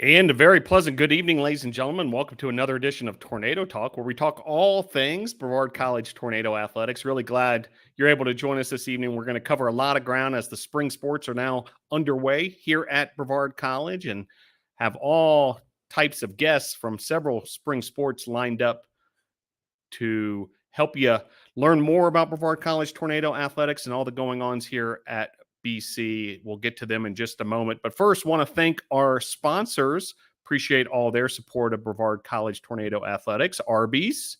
And a very pleasant good evening, ladies and gentlemen. Welcome to another edition of Tornado Talk, where we talk all things Brevard College Tornado Athletics. Really glad you're able to join us this evening. We're going to cover a lot of ground as the spring sports are now underway here at Brevard College and have all types of guests from several spring sports lined up to help you learn more about Brevard College Tornado Athletics and all the going-ons here at BC. We'll get to them in just a moment. But first, want to thank our sponsors. Appreciate all their support of Brevard College Tornado Athletics. Arby's,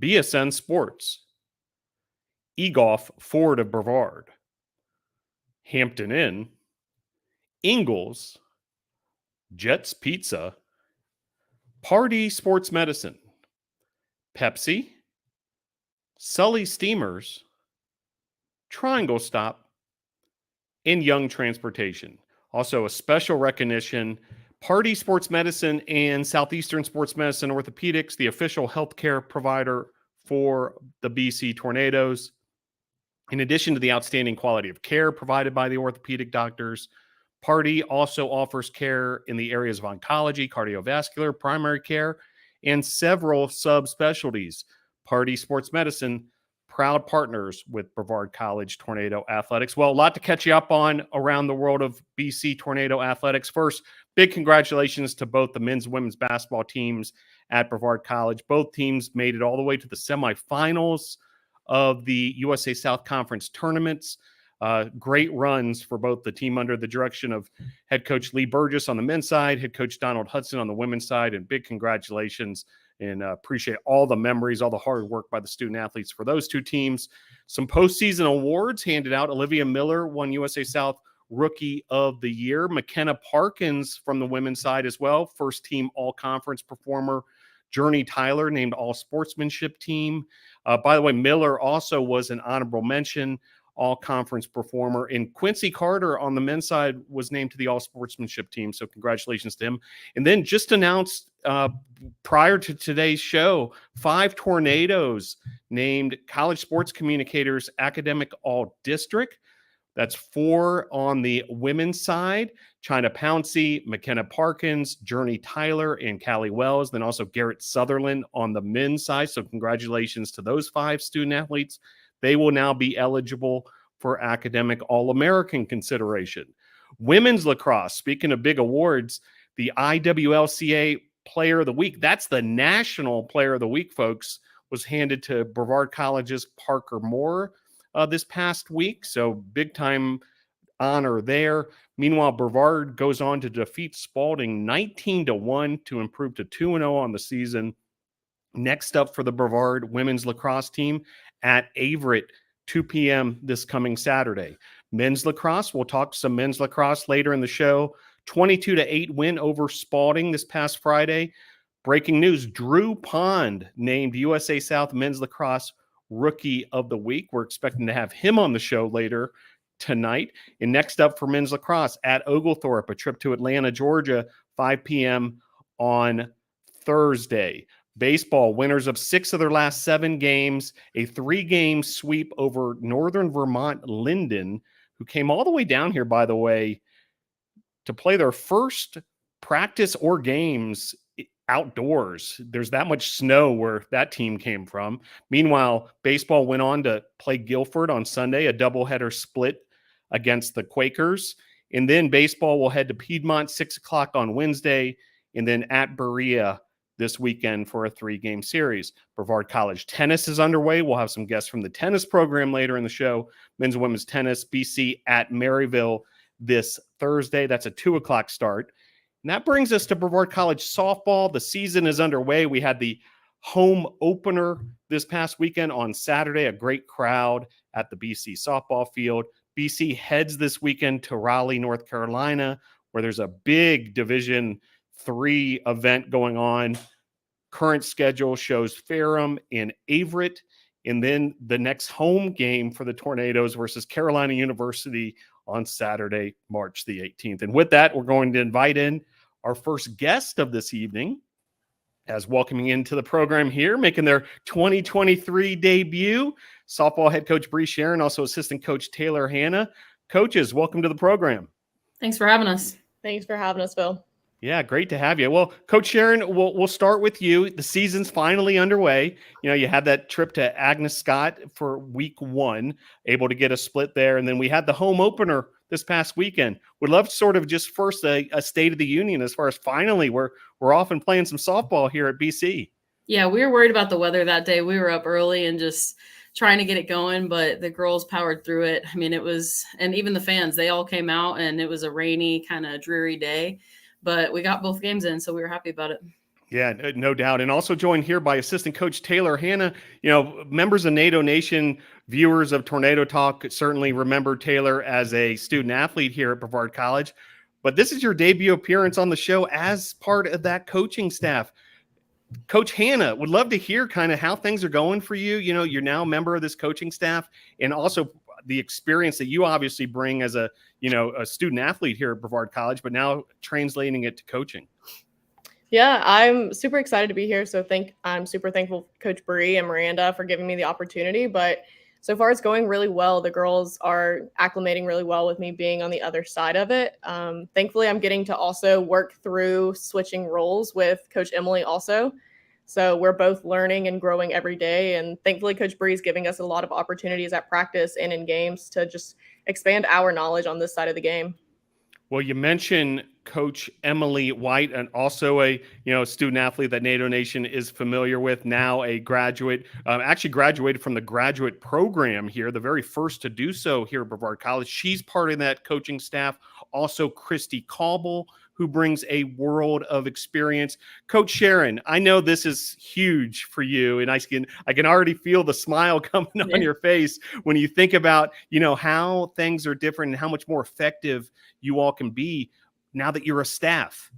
BSN Sports, eGolf Ford of Brevard, Hampton Inn, Ingles, Jets Pizza, Party Sports Medicine, Pepsi, Sully Steamers, Triangle Stop, and Young Transportation. Also, a special recognition, Party Sports Medicine and Southeastern Sports Medicine Orthopedics, the official healthcare provider for the BC Tornadoes. In addition to the outstanding quality of care provided by the orthopedic doctors, Party also offers care in the areas of oncology, cardiovascular, primary care, and several subspecialties. Party Sports Medicine, proud partners with Brevard College Tornado Athletics. Well, a lot to catch you up on around the world of BC Tornado Athletics. First, big congratulations to both the men's and women's basketball teams at Brevard College. Both teams made it all the way to the semifinals of the USA South Conference tournaments. Great runs for both the team under the direction of head coach Lee Burgess on the men's side, head coach Donald Hudson on the women's side, and big congratulations and appreciate all the memories, all the hard work by the student athletes for those two teams. Some postseason awards handed out. Olivia Miller won USA South Rookie of the Year. McKenna Parkins from the women's side as well, first team all-conference performer. Journey Tyler named all-sportsmanship team. By the way, Miller also was an honorable mention all-conference performer. And Quincy Carter on the men's side was named to the all-sportsmanship team, so congratulations to him. And then just announced prior to today's show, 5 Tornadoes named College Sports Communicators Academic All-District. That's 4 on the women's side. China Pouncey, McKenna Parkins, Journey Tyler, and Callie Wells. Then also Garrett Sutherland on the men's side. So congratulations to those 5 student athletes. They will now be eligible for academic All-American consideration. Women's lacrosse, speaking of big awards, the IWLCA Player of the Week, that's the National Player of the Week, folks, was handed to Brevard College's Parker Moore this past week. So big-time honor there. Meanwhile, Brevard goes on to defeat Spalding 19-1 to improve to 2-0 on the season. Next up for the Brevard women's lacrosse team at Averett, 2 p.m. this coming Saturday. Men's lacrosse, we'll talk some men's lacrosse later in the show. 22-8 win over Spalding this past Friday. Breaking news, Drew Pond named USA South Men's Lacrosse Rookie of the Week. We're expecting to have him on the show later tonight. And next up for men's lacrosse at Oglethorpe, a trip to Atlanta, Georgia, 5 p.m. on Thursday. Baseball, winners of 6 of their last 7 games, a 3-game sweep over Northern Vermont Linden, who came all the way down here, by the way, to play their first practice or games outdoors. There's that much snow where that team came from. Meanwhile, baseball went on to play Guilford on Sunday, a doubleheader split against the Quakers. And then baseball will head to Piedmont 6 o'clock on Wednesday, and then at Berea this weekend for a 3-game series. Brevard College tennis is underway. We'll have some guests from the tennis program later in the show. Men's and women's tennis, BC at Maryville this Thursday. That's a 2 o'clock start. And that brings us to Brevard College softball. The season is underway. We had the home opener this past weekend on Saturday, a great crowd at the BC softball field. BC heads this weekend to Raleigh, North Carolina, where there's a big Division III event going on. Current schedule shows Ferrum and Averett, and then the next home game for the Tornadoes versus Carolina University on Saturday, March the 18th. And with that, we're going to invite in our first guest of this evening, as welcoming into the program here, making their 2023 debut, softball head coach Bree Shearin, also assistant coach Taylor Hanna. Coaches, welcome to the program. Thanks for having us. Thanks for having us, Bill. Yeah, great to have you. Well, Coach Shearin, we'll start with you. The season's finally underway. You had that trip to Agnes Scott for week 1, able to get a split there, and then we had the home opener this past weekend. Would love to sort of just first a state of the union as far as finally we're off and playing some softball here at BC. Yeah, we were worried about the weather that day. We were up early and just trying to get it going, but the girls powered through it. I mean, it was, and even the fans, they all came out, and it was a rainy, kind of dreary day, but we got both games in, so we were happy about it. Yeah, no doubt. And also joined here by assistant coach Taylor Hanna. Members of NATO Nation, viewers of Tornado Talk certainly remember Taylor as a student athlete here at Brevard College. But this is your debut appearance on the show as part of that coaching staff. Coach Hanna, would love to hear kind of how things are going for you. You're now a member of this coaching staff, and also the experience that you obviously bring as a student athlete here at Brevard College, but now translating it to coaching. Yeah, I'm super excited to be here. So I'm super thankful Coach Bree and Miranda for giving me the opportunity. But so far, it's going really well. The girls are acclimating really well with me being on the other side of it. Thankfully, I'm getting to also work through switching roles with Coach Emily also. So we're both learning and growing every day. And thankfully, Coach Bree is giving us a lot of opportunities at practice and in games to just expand our knowledge on this side of the game. Well, you mentioned Coach Emily White, and also a student athlete that NATO Nation is familiar with, now a graduate, actually graduated from the graduate program here, the very first to do so here at Brevard College. She's part of that coaching staff. Also, Christy Cauble, who brings a world of experience. Coach Shearin, I know this is huge for you, and I can already feel the smile coming on your face when you think about how things are different and how much more effective you all can be now that you're a staff.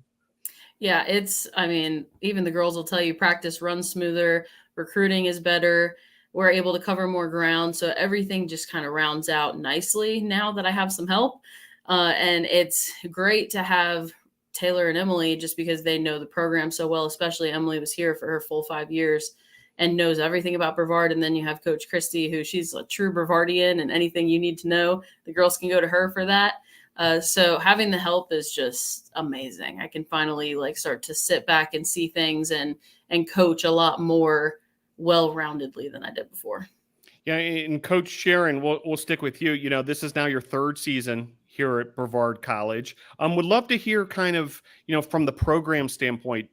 Yeah, even the girls will tell you practice runs smoother, recruiting is better, we're able to cover more ground, so everything just kind of rounds out nicely now that I have some help. And it's great to have Taylor and Emily just because they know the program so well, especially Emily was here for her full 5 years and knows everything about Brevard. And then you have Coach Christy, who she's a true Brevardian, and anything you need to know, the girls can go to her for that. So having the help is just amazing. I can finally start to sit back and see things and coach a lot more well-roundedly than I did before. Yeah, and Coach Shearin, we'll stick with you. This is now your 3rd season here at Brevard College. Would love to hear kind of, from the program standpoint,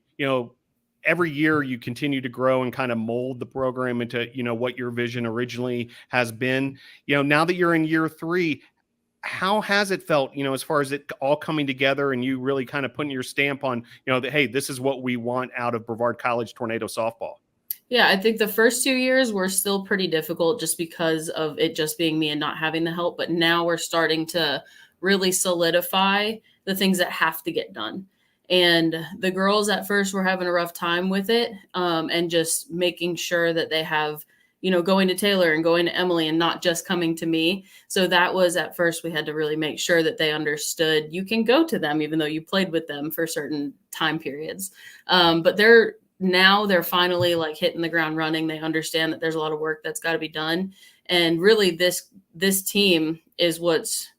every year you continue to grow and kind of mold the program into, what your vision originally has been. Now that you're in year 3, how has it felt, as far as it all coming together and you really kind of putting your stamp on, that, hey, this is what we want out of Brevard College Tornado softball? Yeah, I think the first 2 years were still pretty difficult just because of it just being me and not having the help. But now we're starting to really solidify the things that have to get done. And the girls at first were having a rough time with it, and just making sure that they have, going to Taylor and going to Emily and not just coming to me. So that was at first we had to really make sure that they understood you can go to them even though you played with them for certain time periods. But they're finally hitting the ground running. They understand that there's a lot of work that's got to be done. And really this team is what's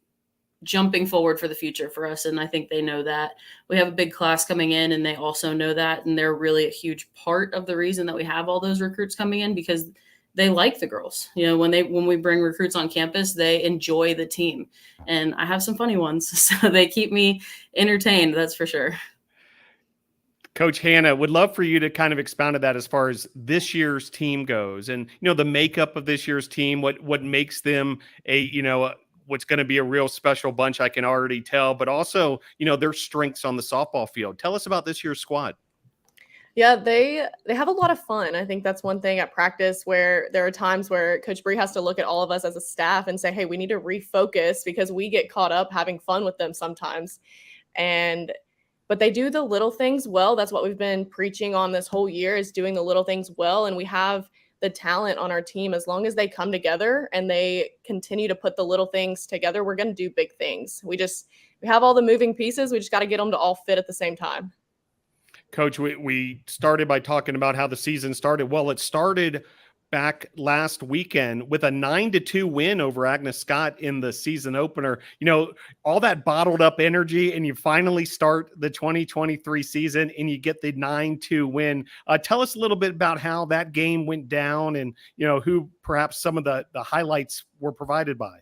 jumping forward for the future for us. And I think they know that. We have a big class coming in, and they also know that. And they're really a huge part of the reason that we have all those recruits coming in, because they like the girls. When we bring recruits on campus, they enjoy the team. And I have some funny ones, so they keep me entertained, that's for sure. Coach Hanna, would love for you to kind of expound on that as far as this year's team goes, and the makeup of this year's team, what makes them what's going to be a real special bunch, I can already tell, but also, their strengths on the softball field. Tell us about this year's squad. Yeah, they have a lot of fun. I think that's one thing at practice where there are times where Coach Bree has to look at all of us as a staff and say, hey, we need to refocus because we get caught up having fun with them sometimes. But they do the little things well. That's what we've been preaching on this whole year, is doing the little things well. And we have the talent on our team. As long as they come together and they continue to put the little things together, we're going to do big things. We have all the moving pieces. We just got to get them to all fit at the same time. Coach, we started by talking about how the season started. Well, it started back last weekend with a 9-2 win over Agnes Scott in the season opener. All that bottled up energy, and you finally start the 2023 season and you get the 9-2 win. Tell us a little bit about how that game went down, and who perhaps some of the highlights were provided by.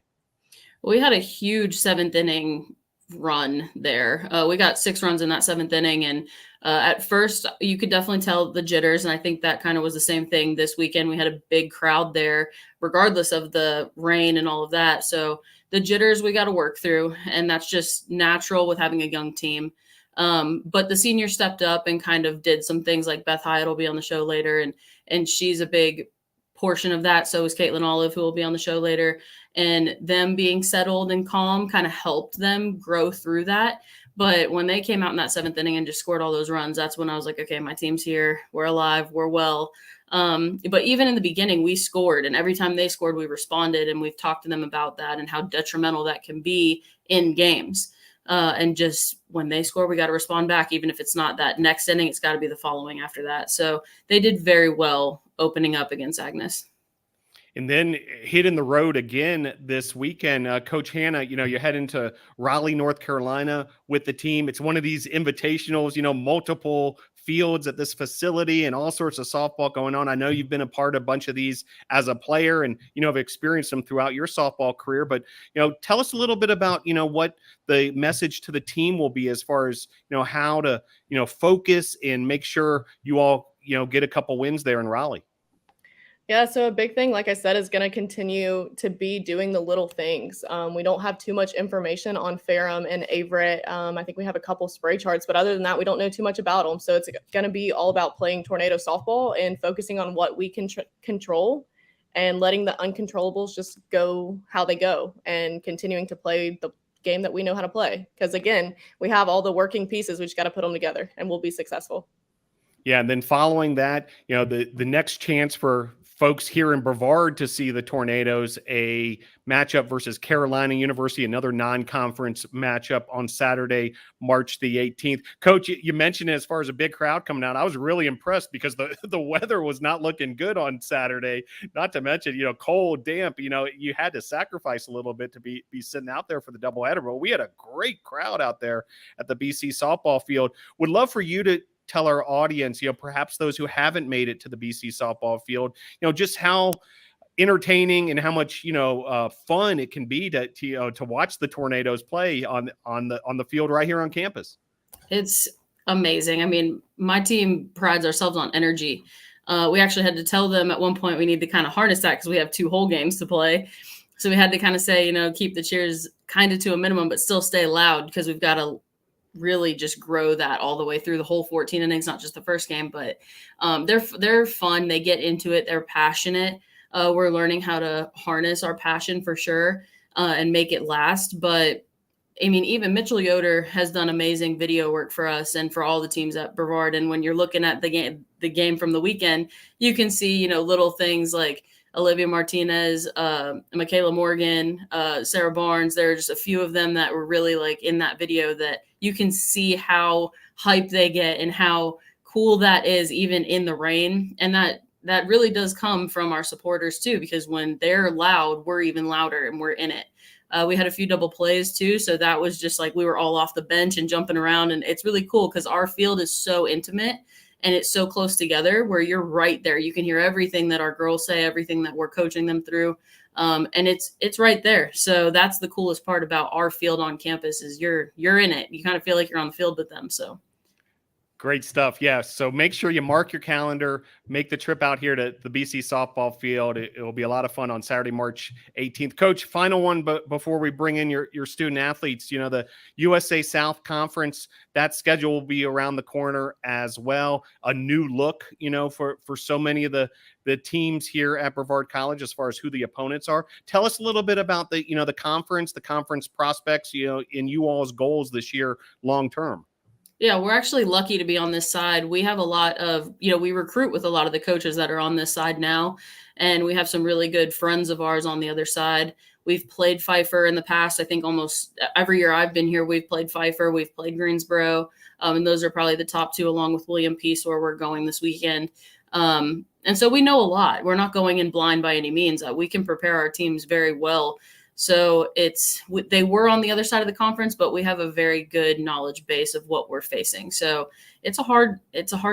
We had a huge 7th inning run there. We got 6 runs in that 7th inning, and at first you could definitely tell the jitters, and I think that kind of was the same thing this weekend. We had a big crowd there regardless of the rain and all of that, so the jitters we got to work through, and that's just natural with having a young team. But the seniors stepped up and kind of did some things, like Beth Hyatt will be on the show later, and she's a big portion of that. So is Katelynn Olive, who will be on the show later, and them being settled and calm kind of helped them grow through that. But when they came out in that 7th inning and just scored all those runs, that's when I was like, okay, my team's here. We're alive. We're well. But even in the beginning, we scored, and every time they scored, we responded, and we've talked to them about that and how detrimental that can be in games. And just when they score, we got to respond back. Even if it's not that next inning, it's got to be the following after that. So they did very well opening up against Agnes. And then hitting the road again this weekend, Coach Hannah, you head into Raleigh, North Carolina with the team. It's one of these invitationals, multiple fields at this facility and all sorts of softball going on. I know you've been a part of a bunch of these as a player, and, have experienced them throughout your softball career. But, tell us a little bit about, what the message to the team will be as far as, how to, focus and make sure you all, get a couple wins there in Raleigh. Yeah, so a big thing, like I said, is going to continue to be doing the little things. We don't have too much information on Ferrum and Averett. I think we have a couple spray charts, but other than that, we don't know too much about them. So it's going to be all about playing tornado softball and focusing on what we can control and letting the uncontrollables just go how they go and continuing to play the game that we know how to play. Because, again, we have all the working pieces. We just got to put them together, and we'll be successful. Yeah, and then following that, the next chance for folks here in Brevard to see the Tornadoes, a matchup versus Carolina University, another non-conference matchup on Saturday, March the 18th. Coach, you mentioned as far as a big crowd coming out, I was really impressed because the weather was not looking good on Saturday, not to mention, cold, damp, you had to sacrifice a little bit to be sitting out there for the doubleheader. But we had a great crowd out there at the BC softball field. Would love for you to tell our audience, perhaps those who haven't made it to the BC softball field, just how entertaining and how much, fun it can be to watch the Tornadoes play on the field right here on campus. It's amazing. I mean, my team prides ourselves on energy. We actually had to tell them at one point we need to kind of harness that because we have 2 whole games to play. So we had to kind of say, keep the cheers kind of to a minimum, but still stay loud because we've got to really just grow that all the way through the whole 14 innings, not just the first game, but they're fun. They get into it. They're passionate. We're learning how to harness our passion for sure and make it last. But I mean, even Mitchell Yoder has done amazing video work for us and for all the teams at Brevard. And when you're looking at the game from the weekend, you can see, little things like Olivia Martinez, Michaela Morgan, Sarah Barnes. There are just a few of them that were really like in that video that you can see how hyped they get and how cool that is even in the rain. And that really does come from our supporters too, because when they're loud, we're even louder and we're in it. We had a few double plays too. So that was just like we were all off the bench and jumping around. And it's really cool because our field is so intimate and it's so close together where you're right there. You can hear everything that our girls say, everything that we're coaching them through. And it's right there. So that's the coolest part about our field on campus is you're in it. You kind of feel like you're on the field with them. So great stuff. Yeah. So make sure you mark your calendar, make the trip out here to the BC softball field. It will be a lot of fun on Saturday, March 18th. Coach, final one, but before we bring in your student athletes, the USA South Conference, that schedule will be around the corner as well. A new look, for so many of the teams here at Brevard College as far as who the opponents are. Tell us a little bit about the conference prospects, in you all's goals this year, long-term. Yeah, we're actually lucky to be on this side. We have a lot of, we recruit with a lot of the coaches that are on this side now, and we have some really good friends of ours on the other side. We've played Pfeiffer in the past. I think almost every year I've been here, we've played Pfeiffer, we've played Greensboro, and those are probably the top 2 along with William Peace, where we're going this weekend. And so we know a lot. We're not going in blind by any means. We can prepare our teams very well. So they were on the other side of the conference, but we have a very good knowledge base of what we're facing. So it's a hard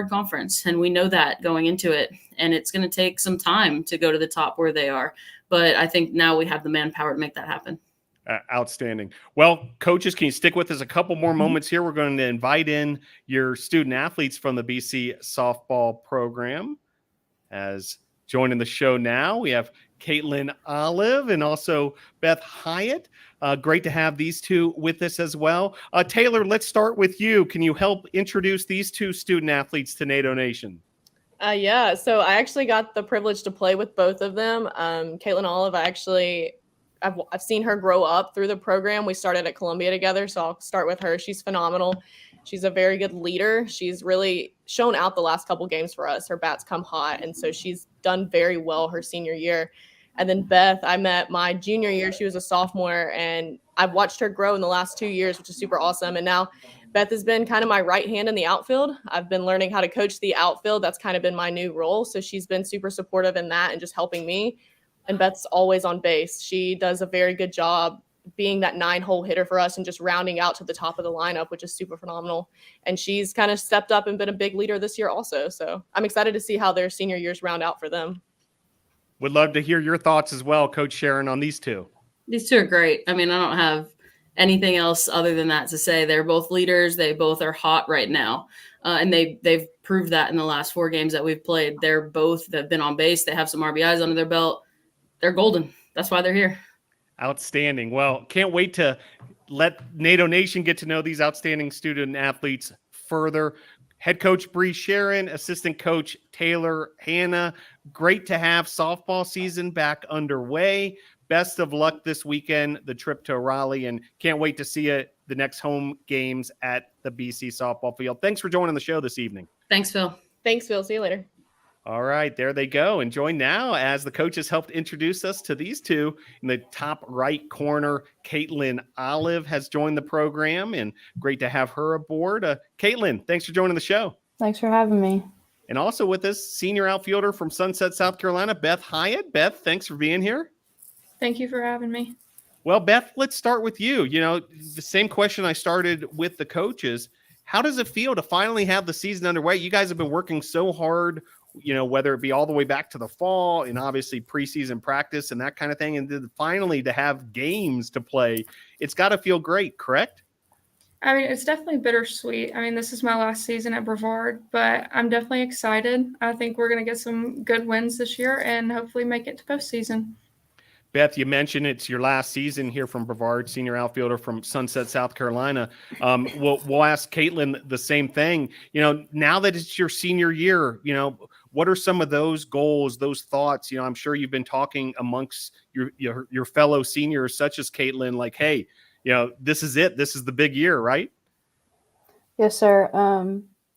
conference, and we know that going into it. And it's going to take some time to go to the top where they are. But I think now we have the manpower to make that happen. Outstanding. Well, coaches, can you stick with us a couple more moments here? We're going to invite in your student athletes from the BC softball program. As joining the show now, we have Katelynn Olive and also Beth Hyatt. Great to have these two with us as well. Taylor, let's start with you. Can you help introduce these two student athletes to NATO Nation? Yeah, so I actually got the privilege to play with both of them. Katelynn Olive, I've seen her grow up through the program. We started at Columbia together, so I'll start with her. She's phenomenal. She's a very good leader. She's really shown out the last couple games for us. Her bats come hot, and so she's done very well her senior year. And then Beth, I met my junior year. She was a sophomore, and I've watched her grow in the last 2 years, which is super awesome. And now Beth has been kind of my right hand in the outfield. I've been learning how to coach the outfield. That's kind of been my new role. So she's been super supportive in that and just helping me. And Beth's always on base. She does a very good job being that 9-hole hitter for us and just rounding out to the top of the lineup, which is super phenomenal. And she's kind of stepped up and been a big leader this year also. So I'm excited to see how their senior years round out for them. Would love to hear your thoughts as well, Coach Shearin, on these two. These two are great. I mean, I don't have anything else other than that to say. They're both leaders. They both are hot right now. And they've proved that in the last 4 games that we've played. They've been on base. They have some RBIs under their belt. They're golden. That's why they're here. Outstanding. Well, can't wait to let NATO Nation get to know these outstanding student athletes further. Head coach Bree Shearin, assistant coach Taylor Hanna. Great to have softball season back underway. Best of luck this weekend, the trip to Raleigh, and can't wait to see you the next home games at the BC softball field. Thanks for joining the show this evening. Thanks, Phil. Thanks, Phil. See you later. All right, there they go. And join now as the coaches helped introduce us to these two. In the top right corner, Katelynn Olive has joined the program, and great to have her aboard. Katelynn, thanks for joining the show. Thanks for having me. And also with us, senior outfielder from Sunset, South Carolina, Beth Hyatt. Beth, thanks for being here. Thank you for having me. Well, Beth, let's start with you. You know, the same question I started with the coaches. How does it feel to finally have the season underway? You guys have been working so hard, you know, whether it be all the way back to the fall and obviously preseason practice and that kind of thing. And then finally to have games to play, it's got to feel great, correct? I mean, it's definitely bittersweet. I mean, this is my last season at Brevard, but I'm definitely excited. I think we're going to get some good wins this year and hopefully make it to postseason. Beth, you mentioned it's your last season here from Brevard, senior outfielder from Sunset, South Carolina. We'll ask Katelynn the same thing. You know, now that it's your senior year, you know, what are some of those goals, those thoughts? You know, I'm sure you've been talking amongst your fellow seniors, such as Katelynn, like, hey, you know, this is it. This is the big year, right? Yes, sir.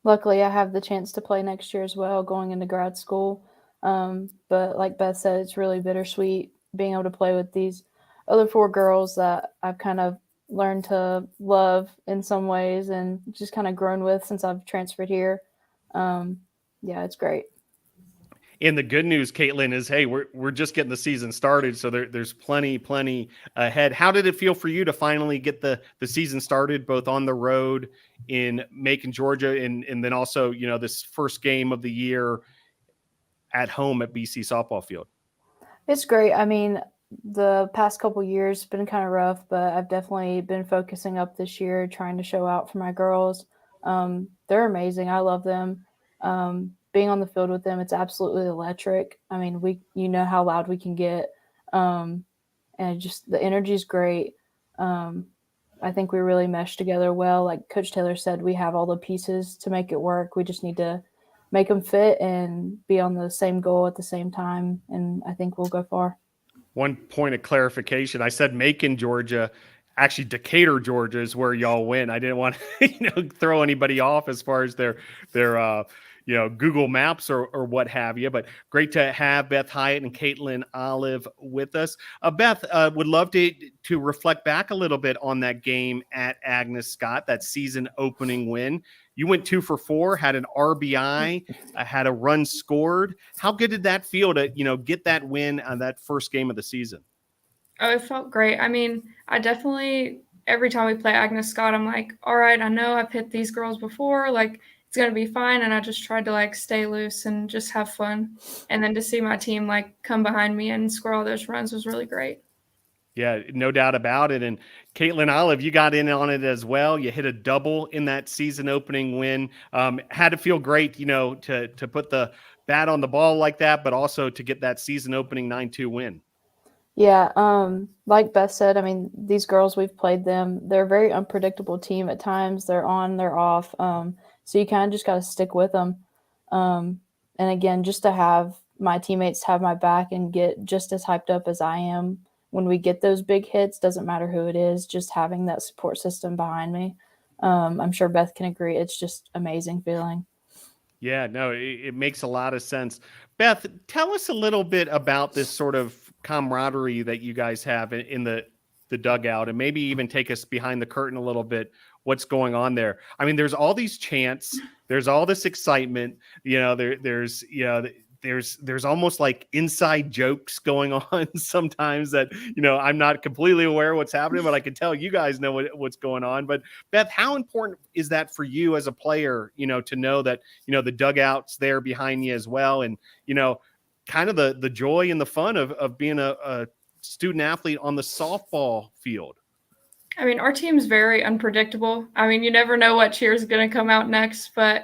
Luckily, I have the chance to play next year as well, going into grad school. But like Beth said, it's really bittersweet being able to play with these other 4 girls that I've kind of learned to love in some ways and just kind of grown with since I've transferred here. Yeah, it's great. And the good news, Katelynn, is, hey, we're just getting the season started, so there's plenty ahead. How did it feel for you to finally get the season started, both on the road in Macon, Georgia, and then also, you know, this first game of the year at home at BC softball field? It's great. I mean, the past couple years been kind of rough, but I've definitely been focusing up this year, trying to show out for my girls. They're amazing. I love them. Being on the field with them, it's absolutely electric. I mean, you know how loud we can get. And just the energy is great. I think we really mesh together well. Like Coach Taylor said, we have all the pieces to make it work. We just need to make them fit and be on the same goal at the same time. And I think we'll go far. One point of clarification. I said Macon, Georgia. Actually, Decatur, Georgia is where y'all win. I didn't want to, throw anybody off as far as their Google Maps or what have you. But great to have Beth Hyatt and Katelynn Olive with us. Beth, would love to reflect back a little bit on that game at Agnes Scott, that season opening win. You went 2 for 4, had an RBI, had a run scored. How good did that feel to, get that win on that first game of the season? Oh, it felt great. I mean, I definitely, every time we play Agnes Scott, I'm like, all right, I know I've hit these girls before. Like, it's going to be fine. And I just tried to, like, stay loose and just have fun. And then to see my team, like, come behind me and score all those runs was really great. Yeah, no doubt about it. And Katelynn Olive, you got in on it as well. You hit a double in that season opening win. Had to feel great, to put the bat on the ball like that, but also to get that season opening 9-2 win. Yeah, like Beth said, I mean, these girls, we've played them. They're a very unpredictable team at times. They're on, they're off. So you kind of just got to stick with them. And again, just to have my teammates have my back and get just as hyped up as I am when we get those big hits, doesn't matter who it is, just having that support system behind me. I'm sure Beth can agree. It's just amazing feeling. Yeah, no, it makes a lot of sense. Beth, tell us a little bit about this sort of camaraderie that you guys have in the dugout, and maybe even take us behind the curtain a little bit. What's going on there? I mean, there's all these chants, there's all this excitement, there's almost like inside jokes going on sometimes that, I'm not completely aware of what's happening, but I can tell you guys know what's going on. But Beth, how important is that for you as a player, to know that, the dugout's there behind you as well. And, kind of the joy and the fun of being a student athlete on the softball field. I mean, our team's very unpredictable. I mean, you never know what cheer is going to come out next, but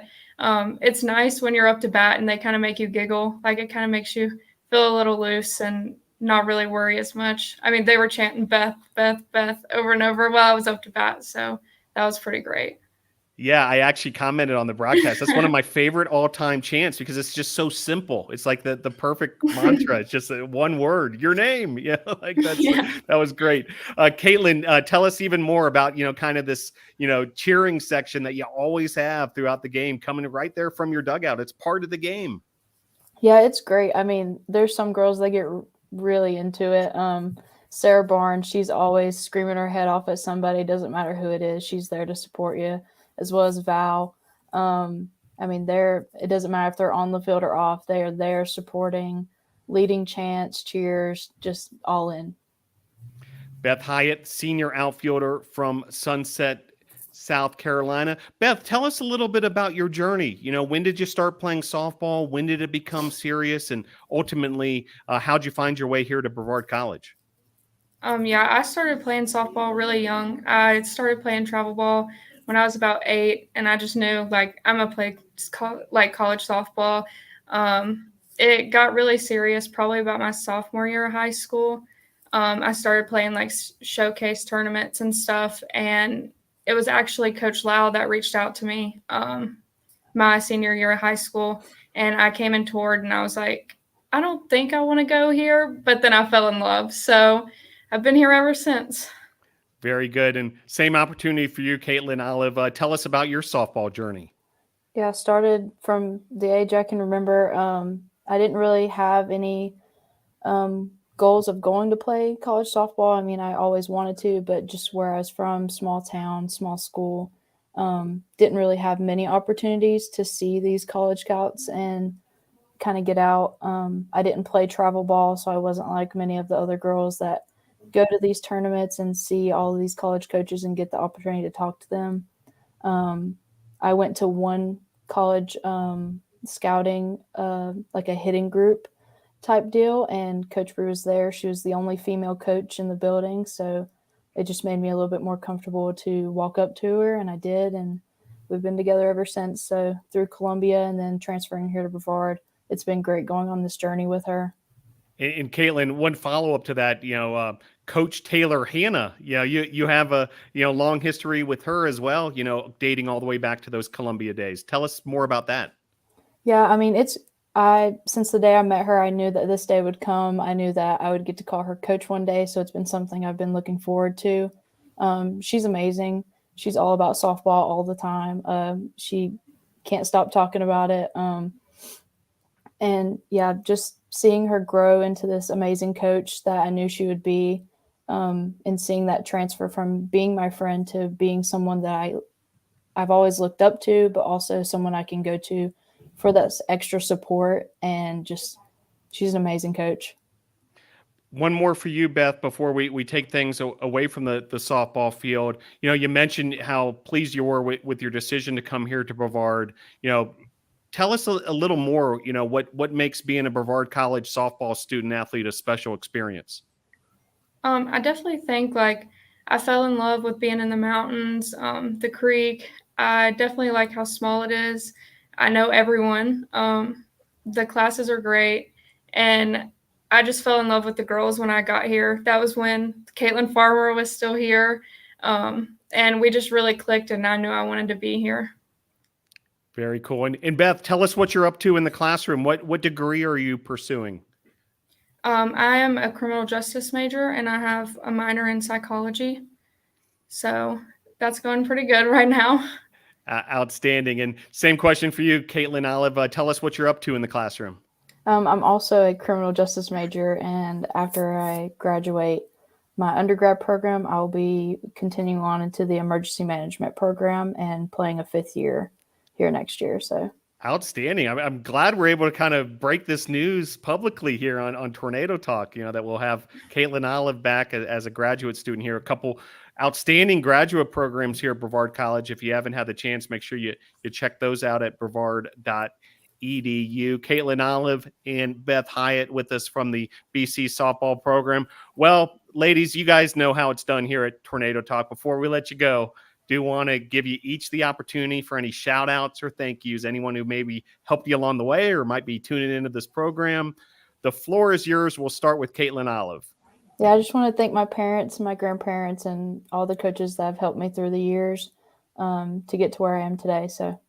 it's nice when you're up to bat and they kind of make you giggle. Like, it kind of makes you feel a little loose and not really worry as much. I mean, they were chanting Beth, Beth, Beth over and over while I was up to bat. So that was pretty great. Yeah, I actually commented on the broadcast. That's one of my favorite all-time chants because it's just so simple. It's like the perfect mantra. It's just one word, your name. Yeah, that was great. Katelynn, tell us even more about, kind of this, cheering section that you always have throughout the game coming right there from your dugout. It's part of the game. Yeah, it's great. I mean, there's some girls that get really into it. Sarah Barnes, she's always screaming her head off at somebody. Doesn't matter who it is. She's there to support you. As well as Val. I mean, it doesn't matter if they're on the field or off. They are there supporting, leading chants, cheers, just all in. Beth Hyatt, senior outfielder from Sunset, South Carolina. Beth, tell us a little bit about your journey. When did you start playing softball? When did it become serious? And ultimately, how'd you find your way here to Brevard College? Yeah, I started playing softball really young. I started playing travel ball when I was about 8, and I just knew, like, I'm going to play college softball. It got really serious probably about my sophomore year of high school. I started playing, like, showcase tournaments and stuff, and it was actually Coach Lau that reached out to me my senior year of high school, and I came and toured, and I was like, I don't think I want to go here, but then I fell in love. So I've been here ever since. Very good. And same opportunity for you, Katelynn Olive. Tell us about your softball journey. Yeah, I started from the age I can remember. I didn't really have any goals of going to play college softball. I mean, I always wanted to, but just where I was from, small town, small school, didn't really have many opportunities to see these college scouts and kind of get out. I didn't play travel ball, so I wasn't like many of the other girls that go to these tournaments and see all of these college coaches and get the opportunity to talk to them. I went to one college scouting, like a hitting group type deal, and Coach Brew was there. She was the only female coach in the building, so it just made me a little bit more comfortable to walk up to her, and I did, and we've been together ever since. So through Columbia and then transferring here to Brevard, it's been great going on this journey with her. And Katelynn, one follow-up to that, Coach Taylor Hanna, you have a, long history with her as well, dating all the way back to those Columbia days. Tell us more about that. Yeah, I mean, since the day I met her, I knew that this day would come. I knew that I would get to call her coach one day. So it's been something I've been looking forward to. She's amazing. She's all about softball all the time. She can't stop talking about it. And yeah, just seeing her grow into this amazing coach that I knew she would be, and seeing that transfer from being my friend to being someone that I've always looked up to, but also someone I can go to for that extra support. And just, she's an amazing coach. One more for you, Beth, before we take things away from the softball field. You mentioned how pleased you were with your decision to come here to Brevard. Tell us a little more, what makes being a Brevard College softball student athlete a special experience? I definitely think I fell in love with being in the mountains, the creek. I definitely like how small it is. I know everyone. The classes are great. And I just fell in love with the girls when I got here. That was when Katelynn Farmer was still here. And we just really clicked, and I knew I wanted to be here. Very cool. And Beth, tell us what you're up to in the classroom. What degree are you pursuing? I am a criminal justice major, and I have a minor in psychology. So that's going pretty good right now. Outstanding. And same question for you, Katelynn Olive. Tell us what you're up to in the classroom. I'm also a criminal justice major, and after I graduate my undergrad program, I'll be continuing on into the emergency management program and playing a 5th year here next year. So outstanding. I'm glad we're able to kind of break this news publicly here on Tornado Talk, that we'll have Katelynn Olive back as a graduate student here. A couple outstanding graduate programs here at Brevard College. If you haven't had the chance, make sure you check those out at brevard.edu. Katelynn Olive and Beth Hyatt with us from the BC softball program. Well, ladies, you guys know how it's done here at Tornado Talk. Before we let you go, do want to give you each the opportunity for any shout outs or thank yous, anyone who maybe helped you along the way or might be tuning into this program. The floor is yours. We'll start with Katelynn Olive. Yeah, I just want to thank my parents and my grandparents and all the coaches that have helped me through the years to get to where I am today. So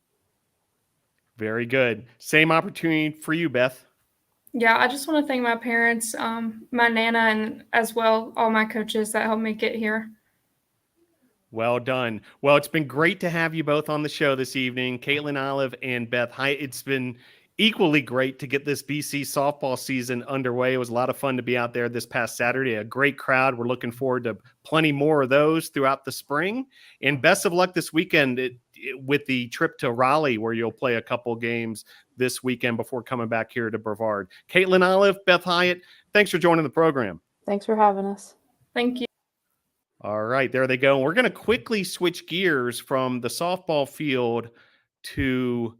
very good. Same opportunity for you, Beth. Yeah, I just want to thank my parents, my Nana, and as well all my coaches that helped me get here. Well done. Well, it's been great to have you both on the show this evening, Katelynn Olive and Beth Hyatt. It's been equally great to get this BC softball season underway. It was a lot of fun to be out there this past Saturday. A great crowd. We're looking forward to plenty more of those throughout the spring. And best of luck this weekend with the trip to Raleigh, where you'll play a couple games this weekend before coming back here to Brevard. Katelynn Olive, Beth Hyatt, thanks for joining the program. Thanks for having us. Thank you. All right, there they go. We're going to quickly switch gears from the softball field to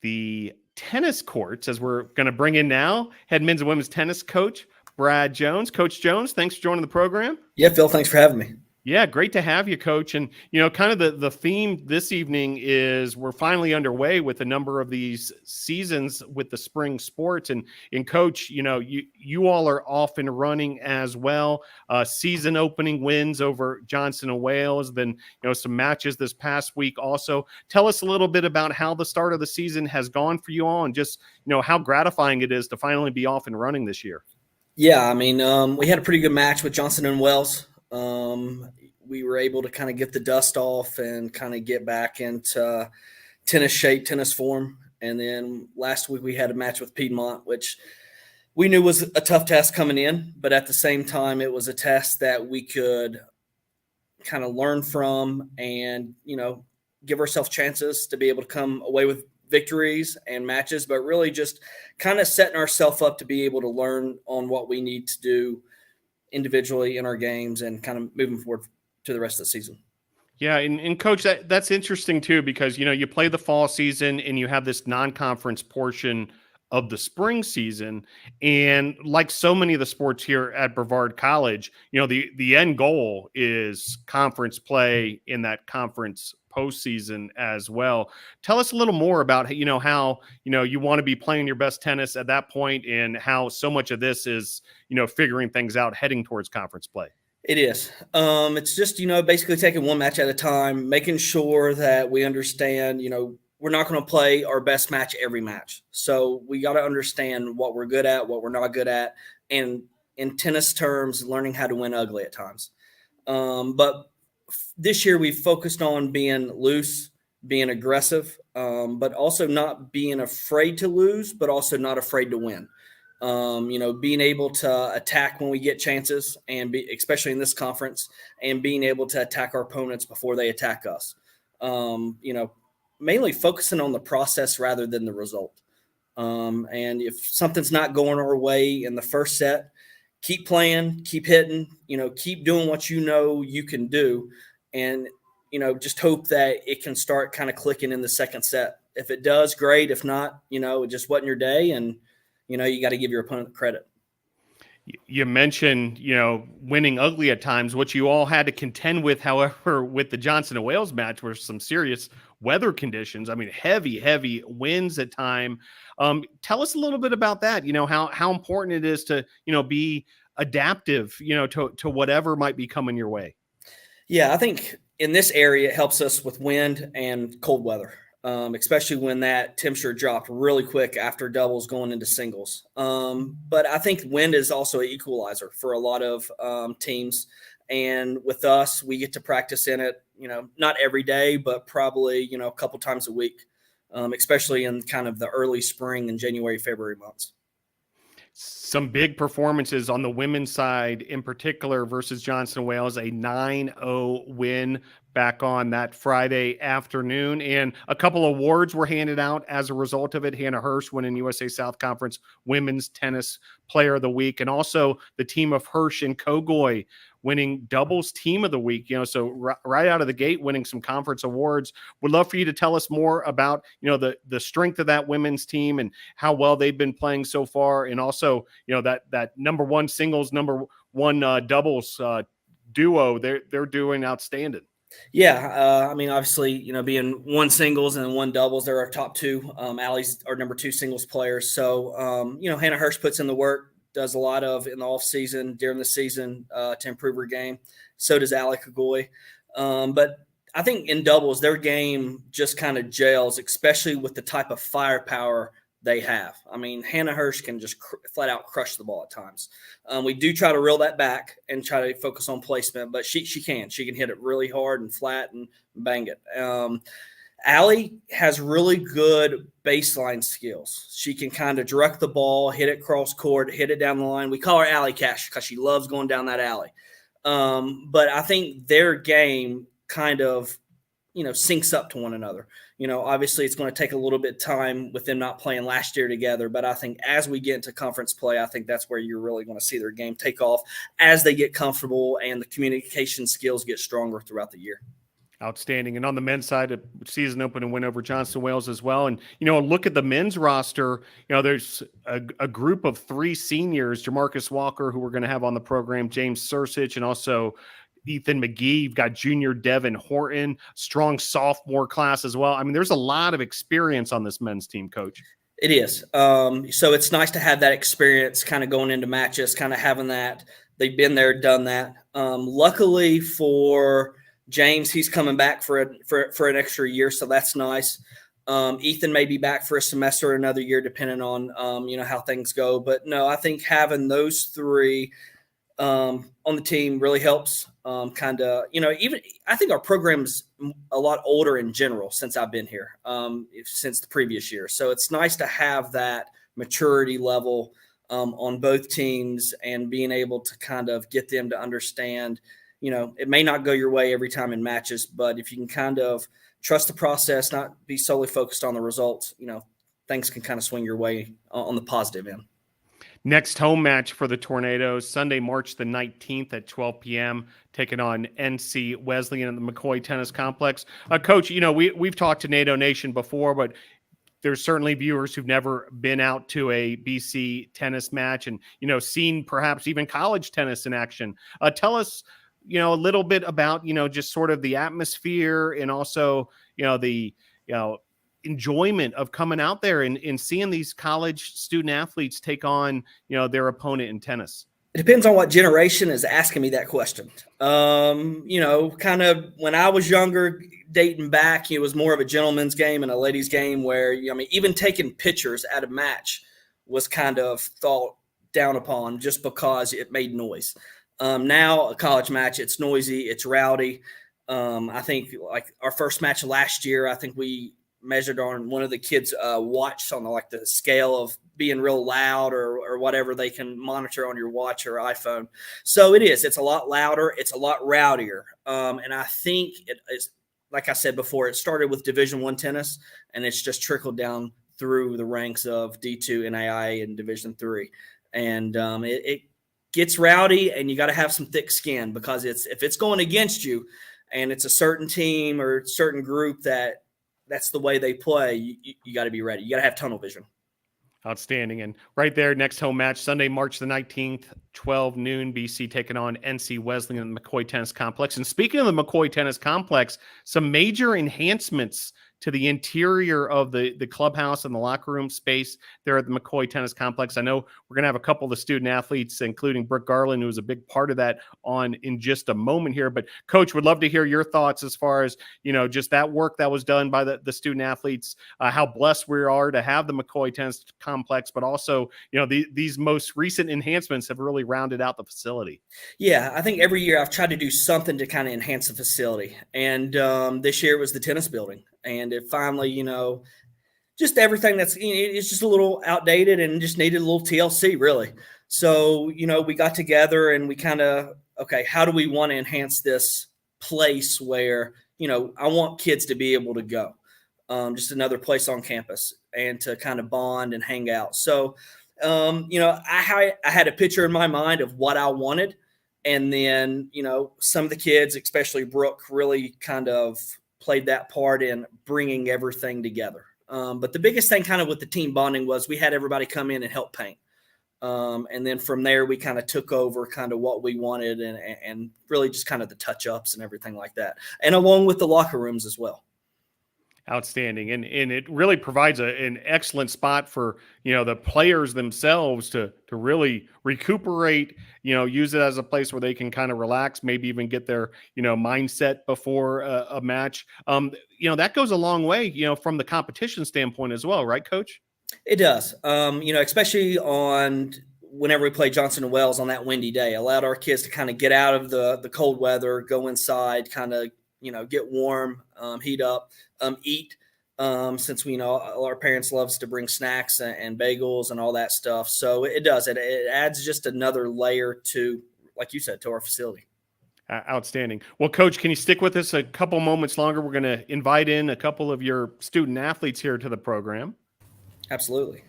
the tennis courts, as we're going to bring in now head men's and women's tennis coach Brad Jones. Coach Jones, thanks for joining the program. Yeah, Phil, thanks for having me. Yeah, great to have you, Coach. And, kind of the theme this evening is we're finally underway with a number of these seasons with the spring sports. And Coach, you all are off and running as well. Season opening wins over Johnson and Wales, then, some matches this past week also. Tell us a little bit about how the start of the season has gone for you all and just, how gratifying it is to finally be off and running this year. Yeah, I mean, we had a pretty good match with Johnson and Wales. We were able to kind of get the dust off and kind of get back into tennis shape, tennis form. And then last week we had a match with Piedmont, which we knew was a tough test coming in, but at the same time, it was a test that we could kind of learn from and, give ourselves chances to be able to come away with victories and matches, but really just kind of setting ourselves up to be able to learn on what we need to do individually in our games and kind of moving forward to the rest of the season. Yeah. And Coach, that's interesting too, because, you play the fall season and you have this non-conference portion of the spring season. And like so many of the sports here at Brevard College, the end goal is conference play in that conference postseason as well. Tell us a little more about, how, you want to be playing your best tennis at that point and how so much of this is, figuring things out heading towards conference play. It is. It's just, basically taking one match at a time, making sure that we understand, we're not going to play our best match every match. So we got to understand what we're good at, what we're not good at, and in tennis terms, learning how to win ugly at times. But this year we focused on being loose, being aggressive, but also not being afraid to lose, but also not afraid to win. Being able to attack when we get chances, and especially in this conference, and being able to attack our opponents before they attack us. Mainly focusing on the process rather than the result. And if something's not going our way in the first set, keep playing, keep hitting, keep doing what you can do. And, just hope that it can start kind of clicking in the second set. If it does, great. If not, it just wasn't your day. And, you got to give your opponent credit. You mentioned, winning ugly at times. What you all had to contend with, however, with the Johnson and Wales match were some serious weather conditions. I mean, heavy winds at time. Tell us a little bit about that. How important it is to, be adaptive, to whatever might be coming your way. Yeah, I think in this area, it helps us with wind and cold weather. Especially when that temperature dropped really quick after doubles going into singles. But I think wind is also an equalizer for a lot of teams. And with us, we get to practice in it, not every day, but probably, a couple times a week, especially in kind of the early spring and January, February months. Some big performances on the women's side in particular versus Johnson & Wales, a 9-0 win back on that Friday afternoon. And a couple awards were handed out as a result of it. Hannah Hirsch winning USA South Conference Women's Tennis Player of the Week. And also the team of Hirsch and Kogoy winning doubles team of the week, so right out of the gate, winning some conference awards. Would love for you to tell us more about, the strength of that women's team and how well they've been playing so far. And also, that number one singles, number one doubles duo, they're doing outstanding. Yeah. Obviously, being one singles and one doubles, they're our top two. Allie's our number two singles players. So, Hannah Hirsch puts in the work, does a lot of in the off season, during the season to improve her game. So does Allie Kagoy. But I think in doubles, their game just kind of gels, especially with the type of firepower they have. Hannah Hirsch can just flat out crush the ball at times. We do try to reel that back and try to focus on placement, but she can hit it really hard and flat and bang it. Allie has really good baseline skills. She can kind of direct the ball, hit it cross court, hit it down the line. We call her Alley Cash because she loves going down that alley. But I think their game kind of, syncs up to one another. Obviously it's going to take a little bit of time with them not playing last year together. But I think as we get into conference play, I think that's where you're really going to see their game take off as they get comfortable and the communication skills get stronger throughout the year. Outstanding. And on the men's side, a season opening win over Johnson Wales as well. And, look at the men's roster. There's a group of three seniors, JaMarcus Walker, who we're going to have on the program, James Sursich, and also Ethan McGee. You've got junior Devin Horton, strong sophomore class as well. There's a lot of experience on this men's team, Coach. It is. So it's nice to have that experience kind of going into matches, kind of having that. They've been there, done that. Luckily for James, he's coming back for an extra year, so that's nice. Ethan may be back for a semester or another year, depending on how things go. But no, I think having those three on the team really helps. Even I think our program's a lot older in general since I've been here, since the previous year. So it's nice to have that maturity level on both teams and being able to kind of get them to understand. It may not go your way every time in matches, but if you can kind of trust the process, not be solely focused on the results, things can kind of swing your way on the positive end. Next home match for the Tornadoes, Sunday, March the 19th at 12 p.m., taking on NC Wesleyan at the McCoy Tennis Complex. Coach, we've talked to NATO Nation before, but there's certainly viewers who've never been out to a BC tennis match and, seen perhaps even college tennis in action. Tell us, a little bit about, just sort of the atmosphere and also, the, enjoyment of coming out there and seeing these college student athletes take on, their opponent in tennis. It depends on what generation is asking me that question. Kind of when I was younger, dating back, it was more of a gentleman's game and a ladies' game where, even taking pictures at a match was kind of thought down upon just because it made noise. Now a college match, it's noisy, it's rowdy. I think like our first match last year, I think we measured on one of the kids' watch on the scale of being real loud or whatever they can monitor on your watch or iPhone. So it's a lot louder. It's a lot rowdier. And I think it is, like I said before, it started with Division I tennis, and it's just trickled down through the ranks of D2, NAIA, and Division III. And it gets rowdy, and you got to have some thick skin, because if it's going against you and it's a certain team or certain group that's the way they play, you got to be ready. You got to have tunnel vision. Outstanding. And right there, next home match, Sunday, March the 19th, 12 noon, BC taking on NC Wesleyan in the McCoy Tennis Complex. And speaking of the McCoy Tennis Complex, some major enhancements to the interior of the clubhouse and the locker room space there at the McCoy Tennis Complex. I know we're going to have a couple of the student athletes, including Brooke Garland, who was a big part of that, on in just a moment here. But Coach, would love to hear your thoughts as far as, just that work that was done by the student athletes, how blessed we are to have the McCoy Tennis Complex, but also, these most recent enhancements have really rounded out the facility. Yeah, I think every year I've tried to do something to kind of enhance the facility. And this year it was the tennis building. And it finally, just everything that's, it's just a little outdated and just needed a little TLC, really. So, we got together and we kind of, okay, how do we want to enhance this place where, I want kids to be able to go, just another place on campus and to kind of bond and hang out. So, I had a picture in my mind of what I wanted. And then, some of the kids, especially Brooke, really kind of played that part in bringing everything together. But the biggest thing kind of with the team bonding was we had everybody come in and help paint. And then from there, we kind of took over kind of what we wanted and really just kind of the touch-ups and everything like that. And along with the locker rooms as well. Outstanding. And it really provides an excellent spot for, the players themselves to really recuperate, use it as a place where they can kind of relax, maybe even get their, mindset before a match. That goes a long way, from the competition standpoint as well, right, Coach? It does. Especially on whenever we play Johnson & Wales on that windy day, allowed our kids to kind of get out of the cold weather, go inside, kind of, get warm, heat up, eat, since we know our parents loves to bring snacks and bagels and all that stuff. So it does. It adds just another layer to, like you said, to our facility. Outstanding. Well, Coach, can you stick with us a couple moments longer? We're going to invite in a couple of your student athletes here to the program. Absolutely.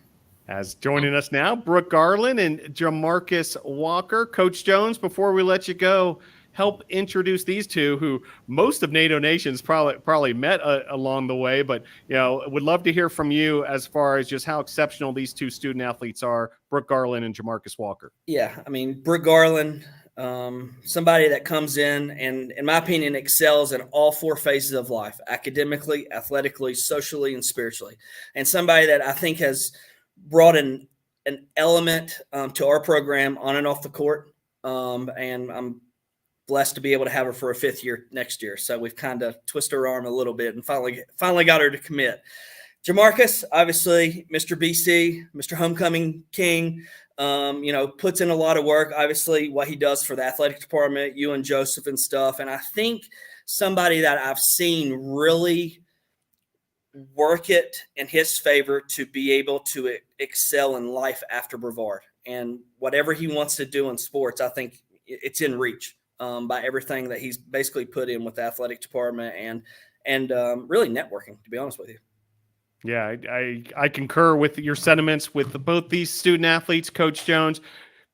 As joining us now, Brooke Garland and JaMarcus Walker. Coach Jones, before we let you go, help introduce these two who most of NATO Nation's probably met along the way, but would love to hear from you as far as just how exceptional these two student athletes are, Brooke Garland and JaMarcus Walker. Yeah, I mean, Brooke Garland, somebody that comes in and, in my opinion, excels in all four phases of life: academically, athletically, socially, and spiritually. And somebody that I think has brought an element to our program on and off the court. And I'm blessed to be able to have her for a fifth year next year. So we've kind of twisted her arm a little bit and finally got her to commit. JaMarcus, obviously, Mr. BC, Mr. Homecoming King, puts in a lot of work. Obviously, what he does for the athletic department, you and Joseph and stuff. And I think somebody that I've seen really work it in his favor to be able to excel in life after Brevard. And whatever he wants to do in sports, I think it's in reach. By everything that he's basically put in with the athletic department and really networking, to be honest with you. Yeah, I concur with your sentiments with both these student athletes, Coach Jones.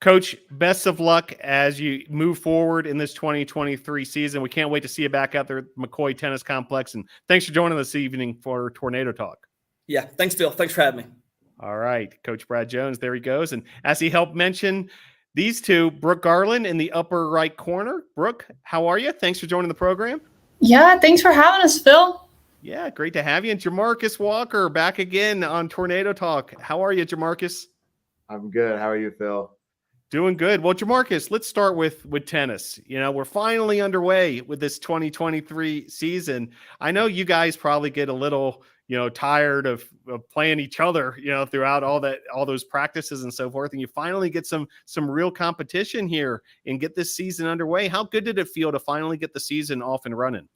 Coach, best of luck as you move forward in this 2023 season. We can't wait to see you back out there at McCoy Tennis Complex. And thanks for joining us this evening for Tornado Talk. Yeah, thanks, Phil. Thanks for having me. All right, Coach Brad Jones, there he goes. And as he helped mention, these two, Brooke Garland in the upper right corner. Brooke, how are you? Thanks for joining the program. Yeah, thanks for having us, Phil. Yeah, great to have you. And JaMarcus Walker back again on Tornado Talk. How are you, JaMarcus? I'm good. How are you, Phil? Doing good. Well, JaMarcus, let's start with tennis. We're finally underway with this 2023 season. I know you guys probably get a little tired of playing each other, throughout all those practices and so forth. And you finally get some real competition here and get this season underway. How good did it feel to finally get the season off and running?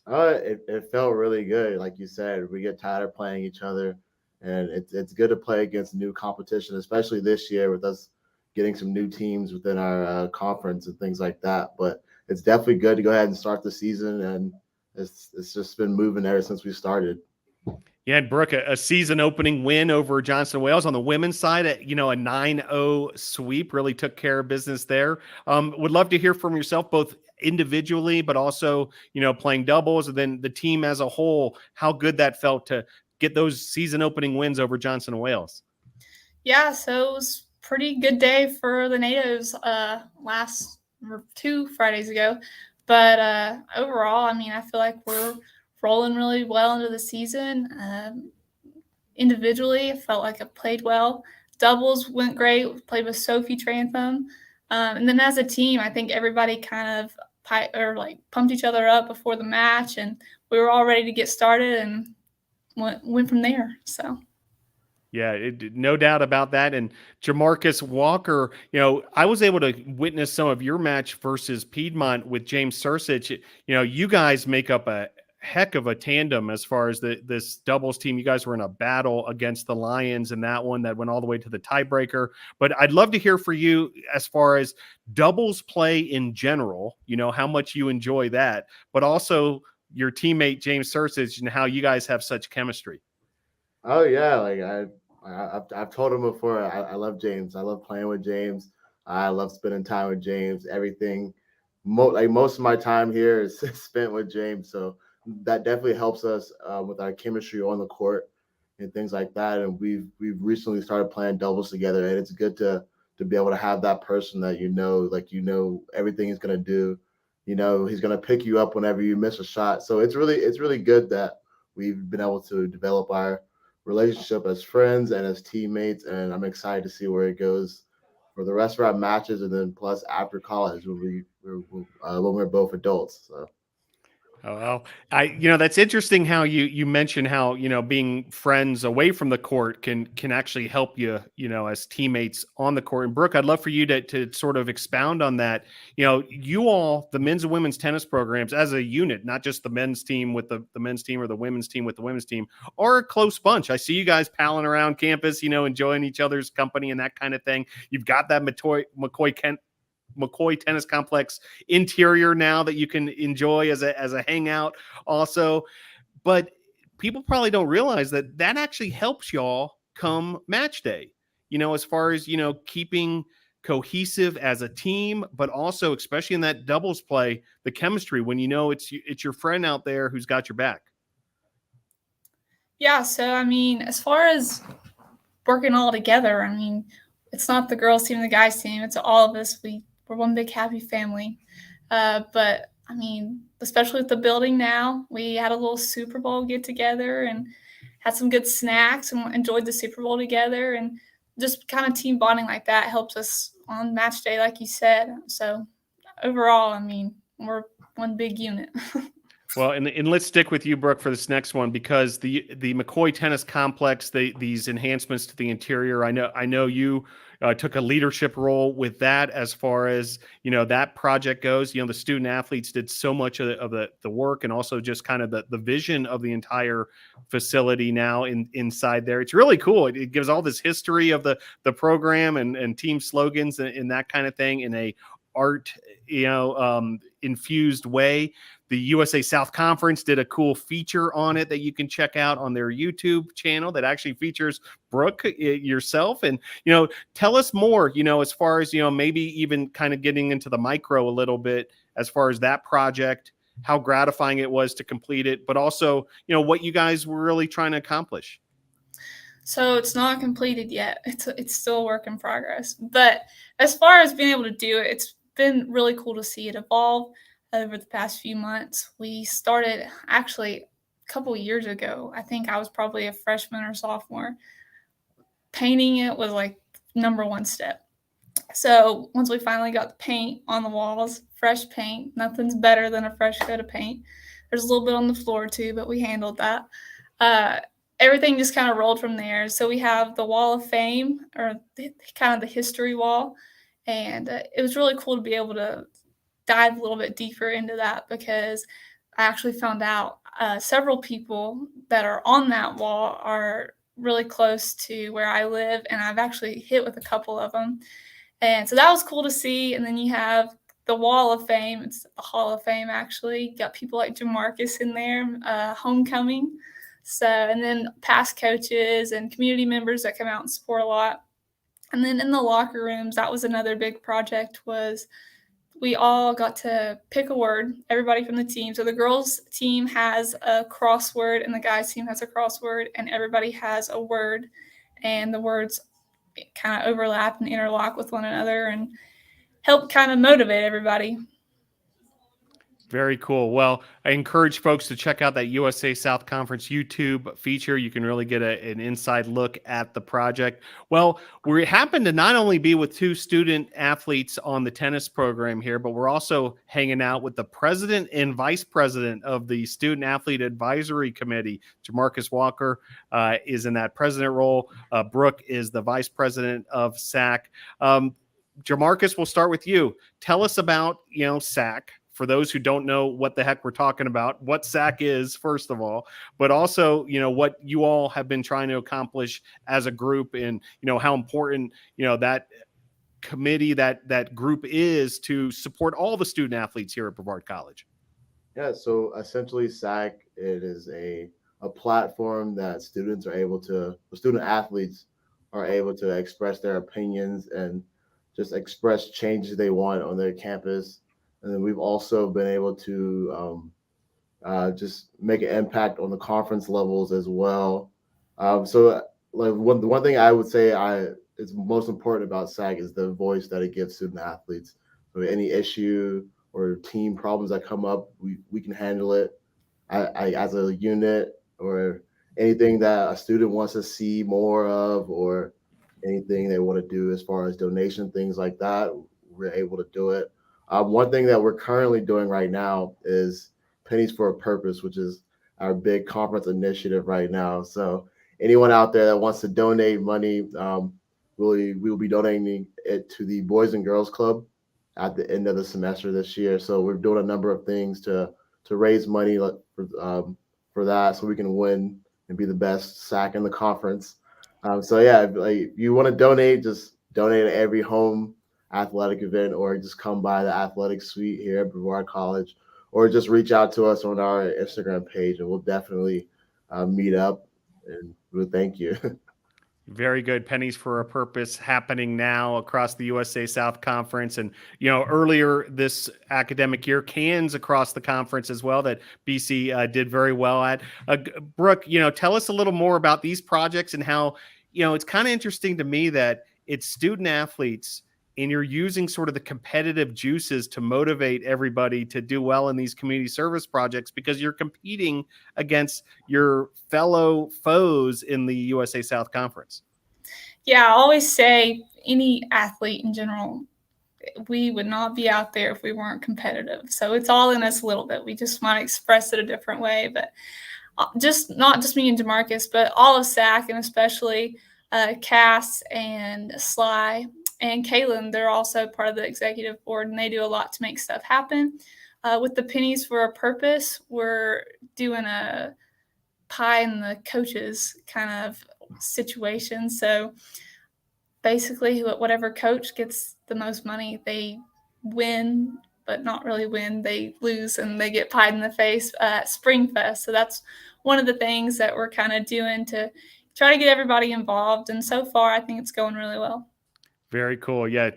It felt really good. Like you said, we get tired of playing each other, and it's good to play against new competition, especially this year with us getting some new teams within our conference and things like that. But it's definitely good to go ahead and start the season, and it's just been moving ever since we started. Yeah, and Brooke, a season opening win over Johnson Wales on the women's side, a 9-0 sweep, really took care of business there. Would love to hear from yourself, both individually, but also, playing doubles, and then the team as a whole, how good that felt to get those season opening wins over Johnson Wales. Yeah, so it was pretty good day for the natives last 2 Fridays ago. But overall, I mean, I feel like we're rolling really well into the season. Individually, I felt like I played well. Doubles went great. Played with Sophie Trantham. And then as a team, I think everybody kind of pumped each other up before the match, and we were all ready to get started and went from there. So. Yeah, no doubt about that. And JaMarcus Walker, I was able to witness some of your match versus Piedmont with James Sursich. You guys make up a heck of a tandem as far as this doubles team. You guys were in a battle against the Lions in that one that went all the way to the tiebreaker. But I'd love to hear for you as far as doubles play in general, how much you enjoy that, but also your teammate James Sursich and how you guys have such chemistry. Oh yeah, like I've told him before. I love James. I love playing with James. I love spending time with James. Everything, most of my time here is spent with James. So that definitely helps us with our chemistry on the court and things like that. And we've recently started playing doubles together, and it's good to be able to have that person that everything he's gonna do. He's gonna pick you up whenever you miss a shot. So it's really good that we've been able to develop our relationship as friends and as teammates, and I'm excited to see where it goes for the rest of our matches, and then plus after college when we're both adults. So. Oh, well, that's interesting how you mentioned how, being friends away from the court can actually help you, as teammates on the court. And Brooke, I'd love for you to sort of expound on that. You all, the men's and women's tennis programs as a unit, not just the men's team with the men's team or the women's team with the women's team, are a close bunch. I see you guys palling around campus, enjoying each other's company and that kind of thing. You've got that McCoy Tennis Complex interior now that you can enjoy as a hangout also. But people probably don't realize that actually helps y'all come match day, as far as, keeping cohesive as a team, but also especially in that doubles play, the chemistry when it's your friend out there who's got your back. Yeah, so I mean, as far as working all together, I mean, it's not the girls team and the guys team, it's all of us. We're one big happy family. But I mean, especially with the building now, we had a little Super Bowl get together and had some good snacks and enjoyed the Super Bowl together, and just kind of team bonding like that helps us on match day, like you said. So overall, I mean, we're one big unit. Well, and let's stick with you, Brooke, for this next one, because the McCoy Tennis Complex, these enhancements to the interior, I know you took a leadership role with that as far as, that project goes. The student athletes did so much of the work, and also just kind of the vision of the entire facility now inside there. It's really cool. It gives all this history of the program and team slogans and that kind of thing in a art, infused way. The USA South Conference did a cool feature on it that you can check out on their YouTube channel that actually features Brooke yourself. And, tell us more, as far as, maybe even kind of getting into the micro a little bit as far as that project, how gratifying it was to complete it, but also, what you guys were really trying to accomplish. So it's not completed yet. It's still a work in progress. But as far as being able to do it, it's been really cool to see it evolve over the past few months. We started actually a couple years ago. I think I was probably a freshman or sophomore. Painting it was like number one step. So once we finally got the paint on the walls, fresh paint, nothing's better than a fresh coat of paint. There's a little bit on the floor too, but we handled that. Everything just kind of rolled from there. So we have the Wall of Fame, or kind of the history wall. And it was really cool to be able to dive a little bit deeper into that, because I actually found out several people that are on that wall are really close to where I live, and I've actually hit with a couple of them. And so that was cool to see. And then you have the Wall of Fame. It's the Hall of Fame, actually. You got people like JaMarcus in there, homecoming. So, and then past coaches and community members that come out and support a lot. And then in the locker rooms, that was another big project, was we all got to pick a word, everybody from the team. So the girls' team has a crossword and the guys' team has a crossword, and everybody has a word. And the words kind of overlap and interlock with one another and help kind of motivate everybody. Very cool. Well, I encourage folks to check out that USA South Conference YouTube feature. You can really get an inside look at the project. Well, we happen to not only be with 2 student athletes on the tennis program here, but we're also hanging out with the president and vice president of the Student Athlete Advisory Committee. JaMarcus Walker is in that president role. Brooke is the vice president of SAC. JaMarcus, we'll start with you. Tell us about, SAC. For those who don't know what the heck we're talking about, what SAC is, first of all, but also, what you all have been trying to accomplish as a group, and, how important, that committee, that group is to support all the student athletes here at Brevard College. Yeah, so essentially SAC, it is a platform that student athletes are able to express their opinions and just express changes they want on their campus. And then we've also been able to just make an impact on the conference levels as well. So like one thing I would say is most important about SAC is the voice that it gives student athletes. So any issue or team problems that come up, we can handle it as a unit, or anything that a student wants to see more of, or anything they want to do as far as donation, things like that, we're able to do it. One thing that we're currently doing right now is Pennies for a Purpose, which is our big conference initiative right now. So anyone out there that wants to donate money, we'll be donating it to the Boys and Girls Club at the end of the semester this year. So we're doing a number of things to raise money for that, so we can win and be the best SAC in the conference. So yeah, like, if you want to donate, just donate at every home athletic event, or just come by the athletic suite here at Brevard College, or just reach out to us on our Instagram page, and we'll definitely meet up, and we'll thank you. Very good. Pennies for a Purpose happening now across the USA South Conference. And, earlier this academic year, cans across the conference as well that BC did very well at. Brooke, tell us a little more about these projects and how, it's kind of interesting to me that it's student athletes, and you're using sort of the competitive juices to motivate everybody to do well in these community service projects, because you're competing against your fellow foes in the USA South Conference. Yeah, I always say any athlete in general, we would not be out there if we weren't competitive. So it's all in us a little bit. We just want to express it a different way. But not just me and JaMarcus, but all of SAC, and especially Cass and Sly and Katelynn, they're also part of the executive board, and they do a lot to make stuff happen. With the Pennies for a Purpose, we're doing a pie in the coaches kind of situation. So basically, whatever coach gets the most money, they win, but not really win. They lose, and they get pied in the face at Springfest. So that's one of the things that we're kind of doing to try to get everybody involved. And so far, I think it's going really well. Very cool. Yeah,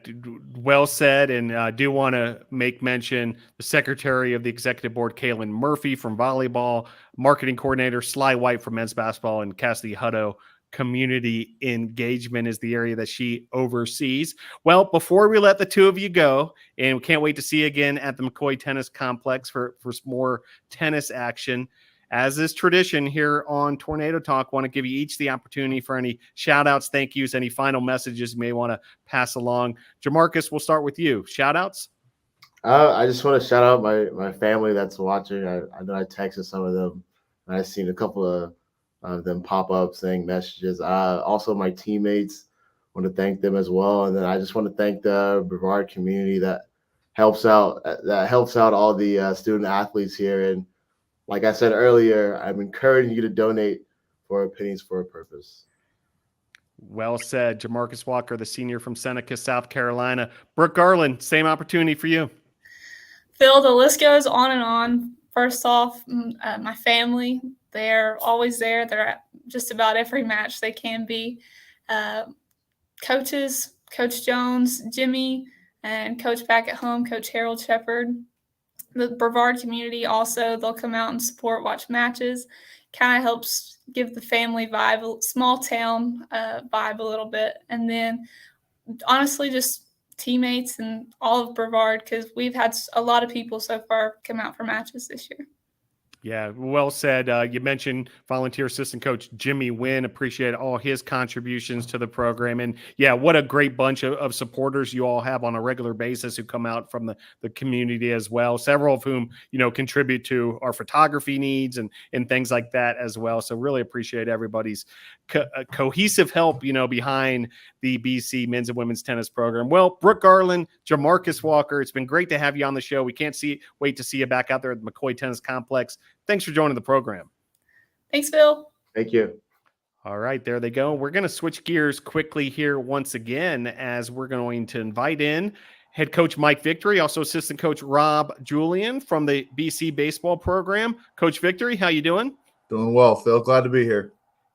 well said. And I do want to make mention the secretary of the executive board, Katelynn Murphy from volleyball, marketing coordinator Sly White from men's basketball, and Cassidy Hutto, community engagement is the area that she oversees. Well, before we let the two of you go, and we can't wait to see you again at the McCoy Tennis Complex for more tennis action. As is tradition here on Tornado Talk, want to give you each the opportunity for any shout outs, thank yous, any final messages you may want to pass along. JaMarcus, we'll start with you. Shout outs? I just want to shout out my family that's watching. I know I texted some of them, and I've seen a couple of them pop up saying messages. Also, my teammates, want to thank them as well. And then I just want to thank the Brevard community that helps out all the student athletes here. And like I said earlier, I'm encouraging you to donate for Pennies for a Purpose. Well said. JaMarcus Walker, the senior from Seneca, South Carolina. Brooke Garland, same opportunity for you. Phil, the list goes on and on. First off, my family, they're always there. They're at just about every match they can be. Coaches, Coach Jones, Jimmy, and Coach back at home, Coach Harold Shepard. The Brevard community also, they'll come out and support, watch matches. Kind of helps give the family vibe, small town vibe a little bit. And then honestly, just teammates and all of Brevard, because we've had a lot of people so far come out for matches this year. Yeah, well said. You mentioned volunteer assistant coach Jimmy Wynn. Appreciate all his contributions to the program. And yeah, what a great bunch of supporters you all have on a regular basis who come out from the community as well. Several of whom, contribute to our photography needs and things like that as well. So really appreciate everybody's cohesive help, behind the BC men's and women's tennis program. Well, Brooke Garland, JaMarcus Walker, it's been great to have you on the show. We can't wait to see you back out there at the McCoy Tennis Complex. Thanks for joining the program. Thanks, Phil. Thank you. All right, there they go. We're going to switch gears quickly here once again as we're going to invite in head coach Mike Victory, also assistant coach Rob Julian from the BC baseball program. Coach Victory, how you doing? Doing well, Phil. Glad to be here.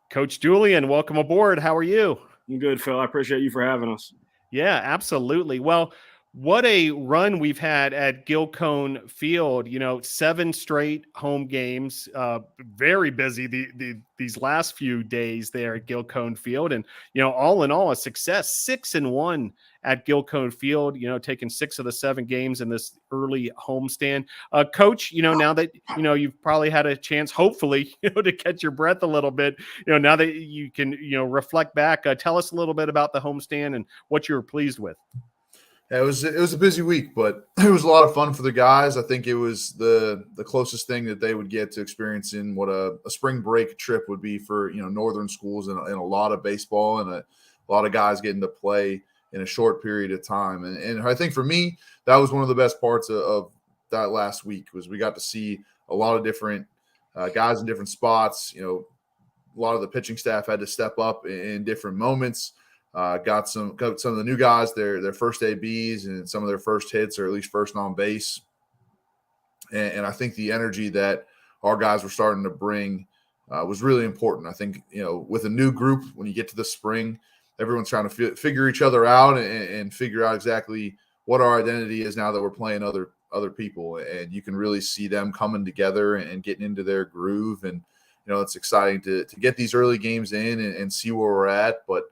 Coach Julian, welcome aboard. How are you? I'm good, Phil. I appreciate you for having us. Yeah, absolutely. Well, what a run we've had at Gilcone Field, 7 straight home games, very busy these last few days there at Gilcone Field. And, all in all, a success, 6-1 at Gilcone Field, taking 6 of the 7 games in this early homestand. Coach, now that, you've probably had a chance, hopefully, to catch your breath a little bit, now that you can, reflect back, tell us a little bit about the homestand and what you were pleased with. Yeah, it was a busy week, but it was a lot of fun for the guys. I think it was the closest thing that they would get to experiencing what a spring break trip would be for northern schools and a lot of baseball and a lot of guys getting to play in a short period of time. And I think for me, that was one of the best parts of that last week was we got to see a lot of different guys in different spots. A lot of the pitching staff had to step up in different moments. Got some of the new guys their first ABs and some of their first hits or at least first on base. And I think the energy that our guys were starting to bring was really important. I think, with a new group, when you get to the spring, everyone's trying to figure each other out and figure out exactly what our identity is now that we're playing other people. And you can really see them coming together and getting into their groove. And, it's exciting to get these early games in and see where we're at. But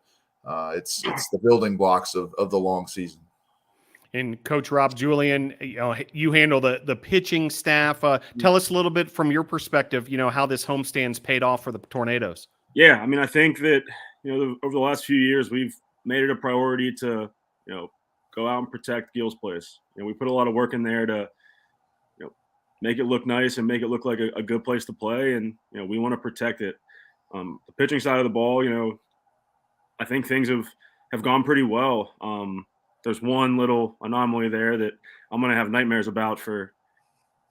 it's the building blocks of the long season. And Coach Rob Julian, you handle the pitching staff. Tell us a little bit from your perspective, how this homestand's paid off for the Tornadoes. Yeah, I think that, over the last few years, we've made it a priority to, go out and protect Gil's place. We put a lot of work in there to, make it look nice and make it look like a good place to play. And, we want to protect it. The pitching side of the ball, I think things have gone pretty well. There's one little anomaly there that I'm going to have nightmares about for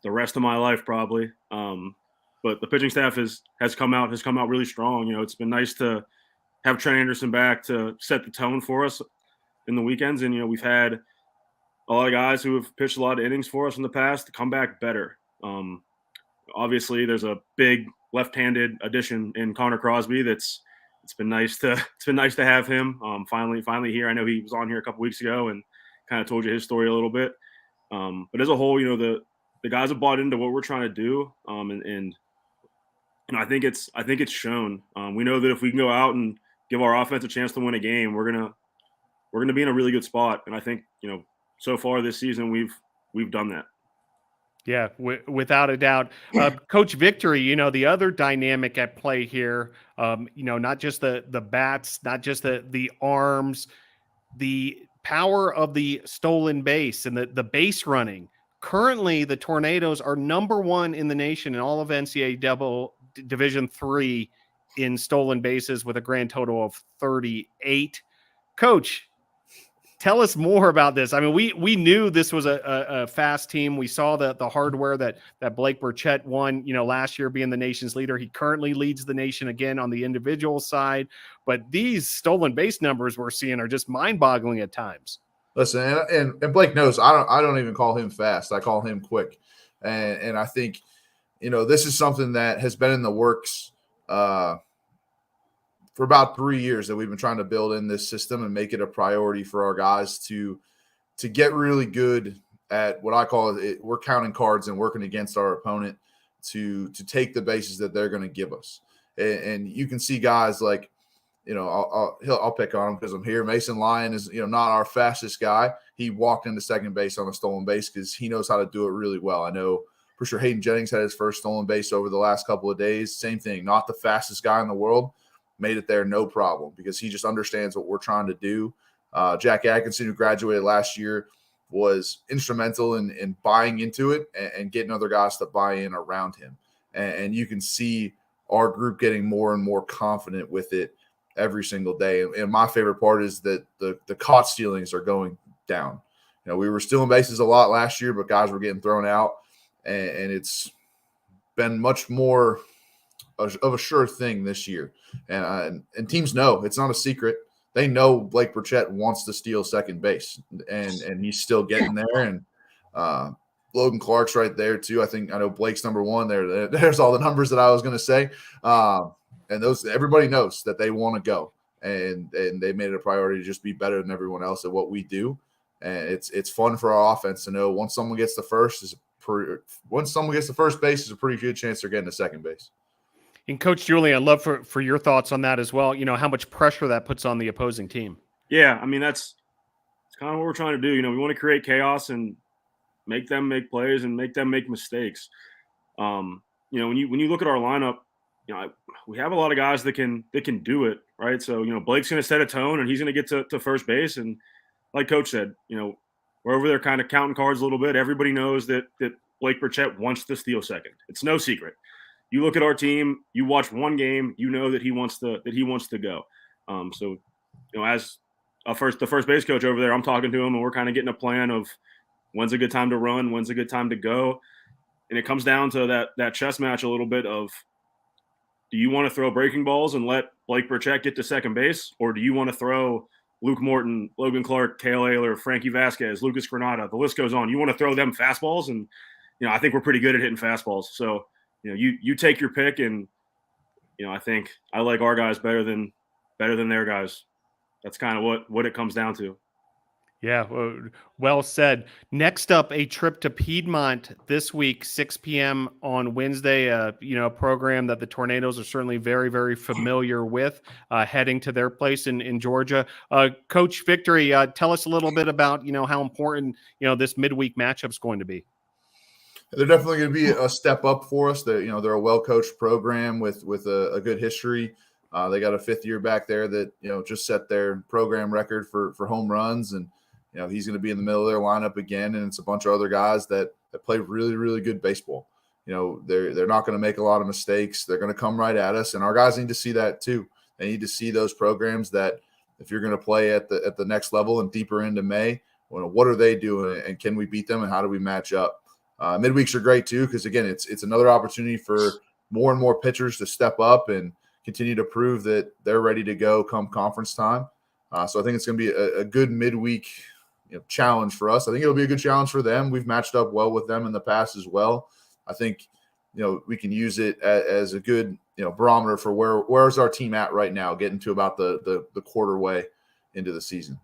the rest of my life probably. But the pitching staff has come out really strong. It's been nice to have Trent Anderson back to set the tone for us in the weekends. And, we've had a lot of guys who have pitched a lot of innings for us in the past to come back better. Obviously, there's a big left-handed addition in Connor Crosby it's been nice to have him finally here. I know he was on here a couple weeks ago and kind of told you his story a little bit. But as a whole, the guys have bought into what we're trying to do. And I think it's shown. We know that if we can go out and give our offense a chance to win a game, we're gonna be in a really good spot. And I think, so far this season we've done that. Yeah, without a doubt. Coach Victory, the other dynamic at play here, not just the bats, not just the arms, the power of the stolen base and the base running. Currently, the Tornadoes are number 1 in the nation in all of NCAA Division III in stolen bases with a grand total of 38. Coach, tell us more about this. I mean, we knew this was a fast team. We saw the hardware that Blake Burchett won, last year being the nation's leader. He currently leads the nation again on the individual side. But these stolen base numbers we're seeing are just mind-boggling at times. Listen, and Blake knows I don't even call him fast. I call him quick. And I think, this is something that has been in the works for about 3 years that we've been trying to build in this system and make it a priority for our guys to get really good at what I call it. We're counting cards and working against our opponent to take the bases that they're going to give us. And you can see guys like, I'll pick on him because I'm here. Mason Lyon is, not our fastest guy. He walked into second base on a stolen base because he knows how to do it really well. I know for sure Hayden Jennings had his first stolen base over the last couple of days. Same thing, not the fastest guy in the world. Made it there no problem because he just understands what we're trying to do. Jack Atkinson, who graduated last year, was instrumental in buying into it and getting other guys to buy in around him. And you can see our group getting more and more confident with it every single day. And my favorite part is that the caught stealings are going down. We were stealing bases a lot last year, but guys were getting thrown out. And it's been much more of a sure thing this year. And teams know it's not a secret. They know Blake Burchett wants to steal second base, and he's still getting there. And Logan Clark's right there too. I know Blake's number one there. There's all the numbers that I was going to say. And everybody knows that they want to go, and they made it a priority to just be better than everyone else at what we do. And it's fun for our offense to know once someone gets to first base is a pretty good chance they're getting to second base. And Coach Julian, I'd love for your thoughts on that as well. How much pressure that puts on the opposing team. Yeah, I mean, it's kind of what we're trying to do. We want to create chaos and make them make plays and make them make mistakes. When you look at our lineup, we have a lot of guys that can do it, right? So, Blake's going to set a tone and he's going to get to first base. And like Coach said, we're over there kind of counting cards a little bit. Everybody knows that Blake Burchett wants to steal second. It's no secret. You look at our team, you watch one game, you know that he wants to go. As the first base coach over there, I'm talking to him and we're kind of getting a plan of when's a good time to run, when's a good time to go. And it comes down to that chess match a little bit of, do you want to throw breaking balls and let Blake Burchett get to second base? Or do you want to throw Luke Morton, Logan Clark, Kale Ayler, Frankie Vasquez, Lucas Granata, the list goes on. You want to throw them fastballs? And, I think we're pretty good at hitting fastballs. So, you take your pick, and I think I like our guys better than their guys. That's kind of what it comes down to. Yeah, well said. Next up, a trip to Piedmont this week, 6 p.m. on Wednesday. A program that the Tornadoes are certainly very, very familiar with, heading to their place in Georgia. Coach Victory, tell us a little bit about how important this midweek matchup is going to be. They're definitely going to be a step up for us. They're a well-coached program with a good history. They got a fifth year back there that just set their program record for home runs, and he's going to be in the middle of their lineup again. And it's a bunch of other guys that play really, really good baseball. They're not going to make a lot of mistakes. They're going to come right at us, and our guys need to see that too. They need to see those programs that if you're going to play at the next level and deeper into May, what are they doing, and can we beat them, and how do we match up? Midweeks are great too, because again, it's another opportunity for more and more pitchers to step up and continue to prove that they're ready to go come conference time. So I think it's going to be a good midweek challenge for us. I think it'll be a good challenge for them. We've matched up well with them in the past as well. I think we can use it as a good barometer for where's our team at right now, getting to about the quarter way into the season.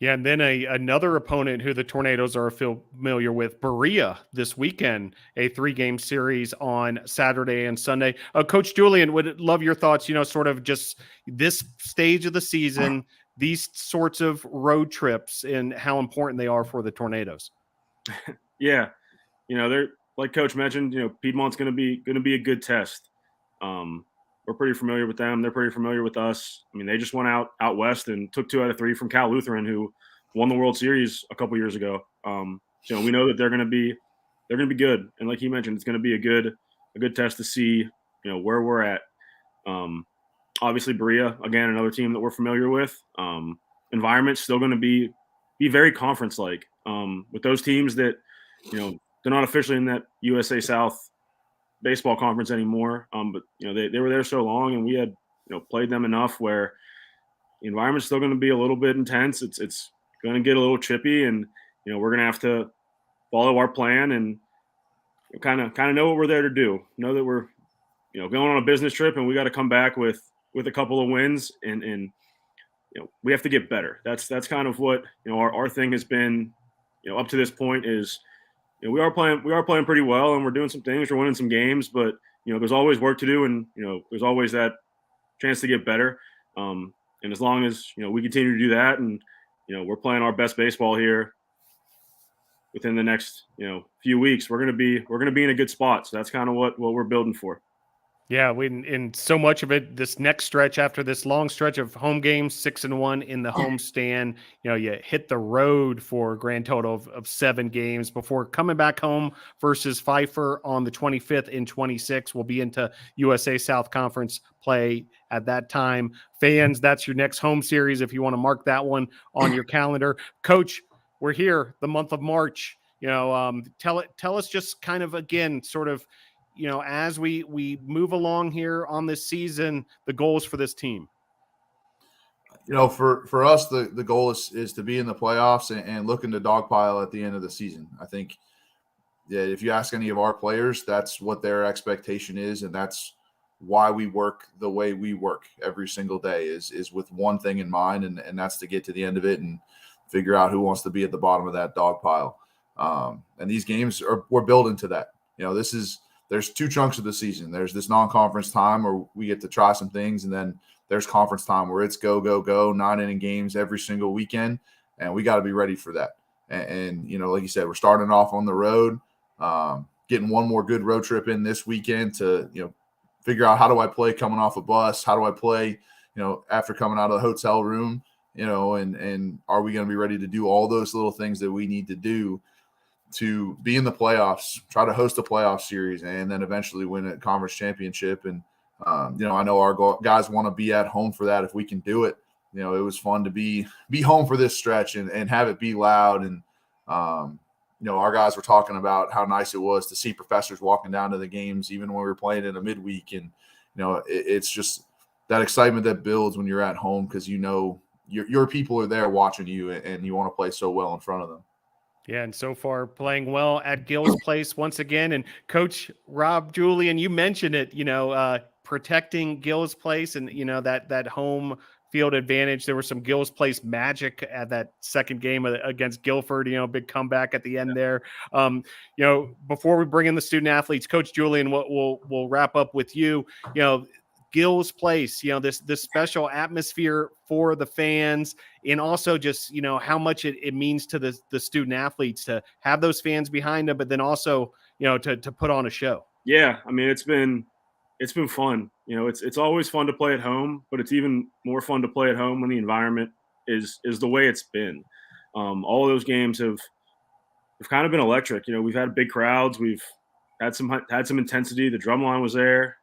Yeah, and then another opponent who the Tornadoes are familiar with, Berea, this weekend, a 3-game series on Saturday and Sunday. Coach Julian, would love your thoughts, sort of just this stage of the season, these sorts of road trips and how important they are for the Tornadoes. Yeah, they're like Coach mentioned, Piedmont's going to be a good test. We're pretty familiar with them. They're pretty familiar with us. I mean, they just went out west and took 2 out of 3 from Cal Lutheran, who won the World Series a couple years ago. We know that they're going to be good. And like he mentioned, it's going to be a good test to see, where we're at. Obviously Berea, again, another team that we're familiar with. Environment's still going to be be very conference-like with those teams that, they're not officially in that USA South baseball conference anymore. But, they were there so long, and we had, played them enough where the environment's still going to be a little bit intense. It's going to get a little chippy, and, we're going to have to follow our plan and kind of know what we're there to do. Know that we're, going on a business trip, and we got to come back with a couple of wins, and we have to get better. That's kind of what, our thing has been, up to this point is, we are playing pretty well, and we're doing some things, we're winning some games, but, there's always work to do, and, there's always that chance to get better. And as long as, we continue to do that, and, we're playing our best baseball here within the next, few weeks, we're going to be in a good spot. So that's kind of what we're building for. Yeah, in so much of it, this next stretch after this long stretch of home games, 6-1 in the homestand, you hit the road for a grand total of 7 games before coming back home versus Pfeiffer on the 25th and 26th. We'll be into USA South Conference play at that time. Fans, that's your next home series if you want to mark that one on your calendar. Coach, we're here the month of March. Tell us just kind of again, sort of, as we move along here on this season, the goals for this team. For us, the goal is to be in the playoffs and looking to dogpile at the end of the season. I think that if you ask any of our players, that's what their expectation is, and that's why we work the way we work every single day is with one thing in mind, and that's to get to the end of it and figure out who wants to be at the bottom of that dog pile. And these games we're building to that. There's 2 chunks of the season. There's this non-conference time where we get to try some things, and then there's conference time where it's go, 9-inning games every single weekend, and we got to be ready for that. And like you said, we're starting off on the road, getting one more good road trip in this weekend to, figure out how do I play coming off a bus? How do I play, after coming out of the hotel room, and are we going to be ready to do all those little things that we need to do to be in the playoffs, try to host a playoff series, and then eventually win a conference championship. And, I know our guys want to be at home for that if we can do it. It was fun to be home for this stretch and have it be loud. And, our guys were talking about how nice it was to see professors walking down to the games, even when we were playing in a midweek. And, it's just that excitement that builds when you're at home because, your people are there watching you and you want to play so well in front of them. Yeah, and so far playing well at Gill's Place once again. And Coach Rob, Julian, you mentioned it, protecting Gill's Place and, that home field advantage. There was some Gill's Place magic at that second game against Guilford, big comeback at the end there. Before we bring in the student athletes, Coach Julian, we'll wrap up with you. Gill's Place, this special atmosphere for the fans, and also just, how much it means to the student athletes to have those fans behind them, but then also, to put on a show. Yeah. I mean, it's been fun. It's always fun to play at home, but it's even more fun to play at home when the environment is the way it's been. All of those games have kind of been electric. We've had big crowds. We've had some intensity. The drum line was there.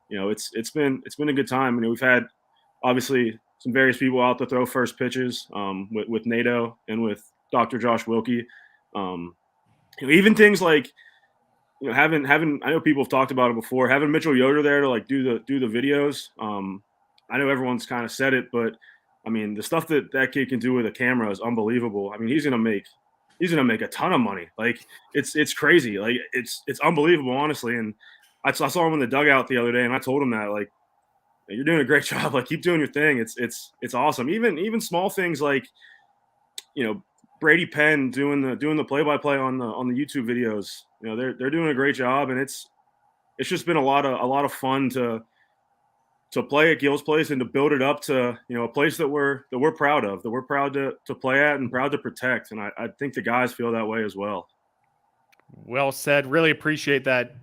It's been a good time. We've had obviously some various people out to throw first pitches with NATO and with Dr. Josh Wilkie. Even things like having I know people have talked about it before, having Mitchell Yoder there to do the videos. I know everyone's kind of said it, but I mean the stuff that kid can do with a camera is unbelievable. I mean he's gonna make a ton of money. It's crazy. It's unbelievable, honestly. And I saw him in the dugout the other day, and I told him that you're doing a great job. Keep doing your thing. It's awesome. Even small things like Brady Penn doing the play-by-play on the YouTube videos. They're doing a great job, and it's just been a lot of fun to play at Gill's Place and to build it up to a place that we're proud of, that we're proud to play at and proud to protect. And I think the guys feel that way as well. Well said. Really appreciate that,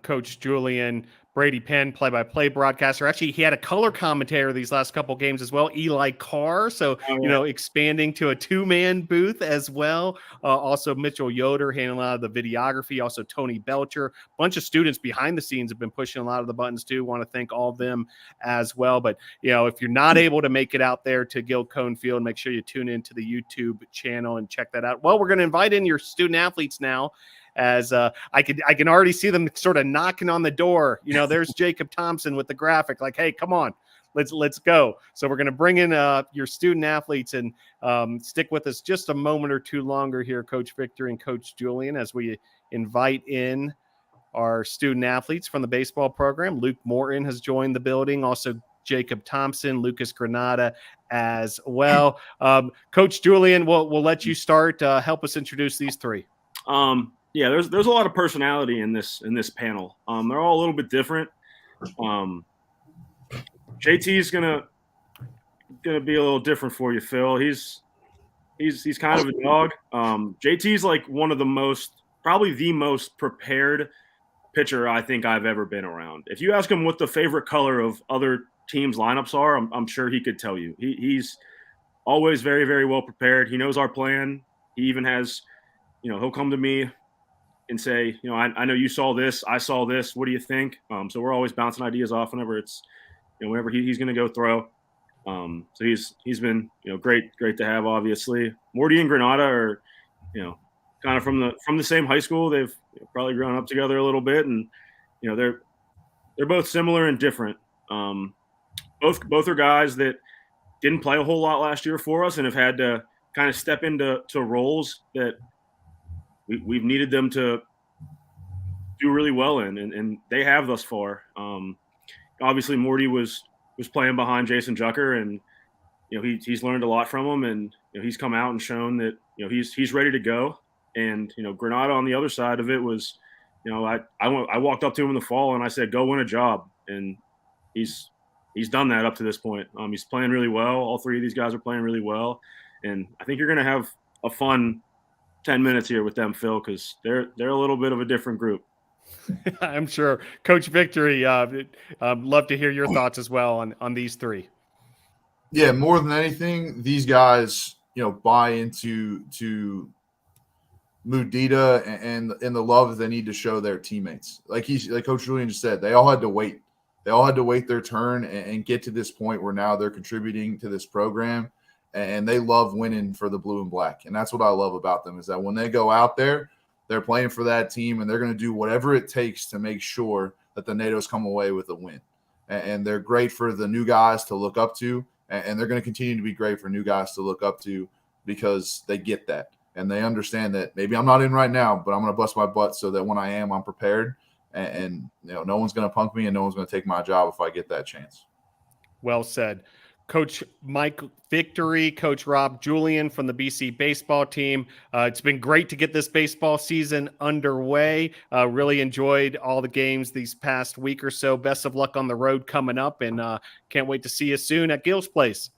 Coach Julian. Brady Penn, play-by-play broadcaster. Actually, he had a color commentator these last couple games as well, Eli Carr. So, expanding to a two-man booth as well. Also, Mitchell Yoder handling a lot of the videography. Also, Tony Belcher. A bunch of students behind the scenes have been pushing a lot of the buttons too. Want to thank all of them as well. But, if you're not able to make it out there to Gil Cone Field, make sure you tune into the YouTube channel and check that out. Well, we're going to invite in your student athletes now. As I can already see them sort of knocking on the door. There's Jacob Thompson with the graphic, like, hey, come on, let's go. So we're going to bring in your student athletes and stick with us just a moment or two longer here, Coach Victory and Coach Julian, as we invite in our student athletes from the baseball program. Luke Morton has joined the building. Also, Jacob Thompson, Lucas Granata as well. Coach Julian, we'll let you start. Help us introduce these three. Yeah, there's a lot of personality in this panel. They're all a little bit different. JT's gonna be a little different for you, Phil. He's kind of a dog. JT's like one of probably the most prepared pitcher I think I've ever been around. If you ask him what the favorite color of other teams' lineups are, I'm sure he could tell you. He's always very, very well prepared. He knows our plan. He even has, he'll come to me and say, I know you saw this, I saw this. What do you think? So we're always bouncing ideas off whenever it's, whenever he's going to go throw. So he's been, great to have. Obviously, Morty and Granata are, kind of from the same high school. They've probably grown up together a little bit, and they're both similar and different. Both are guys that didn't play a whole lot last year for us and have had to kind of step into roles that we've needed them to do really well in, and they have thus far. Obviously, Morty was playing behind Jason Jucker, and he's learned a lot from him, and he's come out and shown that he's ready to go. And Granata on the other side of it was, I walked up to him in the fall and I said, "Go win a job," and he's done that up to this point. He's playing really well. All three of these guys are playing really well, and I think you're going to have a fun 10 minutes here with them, Phil, because they're a little bit of a different group. I'm sure. Coach Victory, love to hear your thoughts as well on these three. Yeah, more than anything, these guys, buy into Mudita and the love they need to show their teammates. Like Coach Julian just said, they all had to wait. They all had to wait their turn and get to this point where now they're contributing to this program. And they love winning for the blue and black. And that's what I love about them, is that when they go out there, they're playing for that team, and they're going to do whatever it takes to make sure that the NATOs come away with a win. And they're great for the new guys to look up to, and they're going to continue to be great for new guys to look up to, because they get that. And they understand that maybe I'm not in right now, but I'm going to bust my butt so that when I am, I'm prepared. And no one's going to punk me, and no one's going to take my job if I get that chance. Well said. Coach Mike Victory, Coach Rob Julian from the BC baseball team. It's been great to get this baseball season underway. Really enjoyed all the games these past week or so. Best of luck on the road coming up, and can't wait to see you soon at Gil's Place.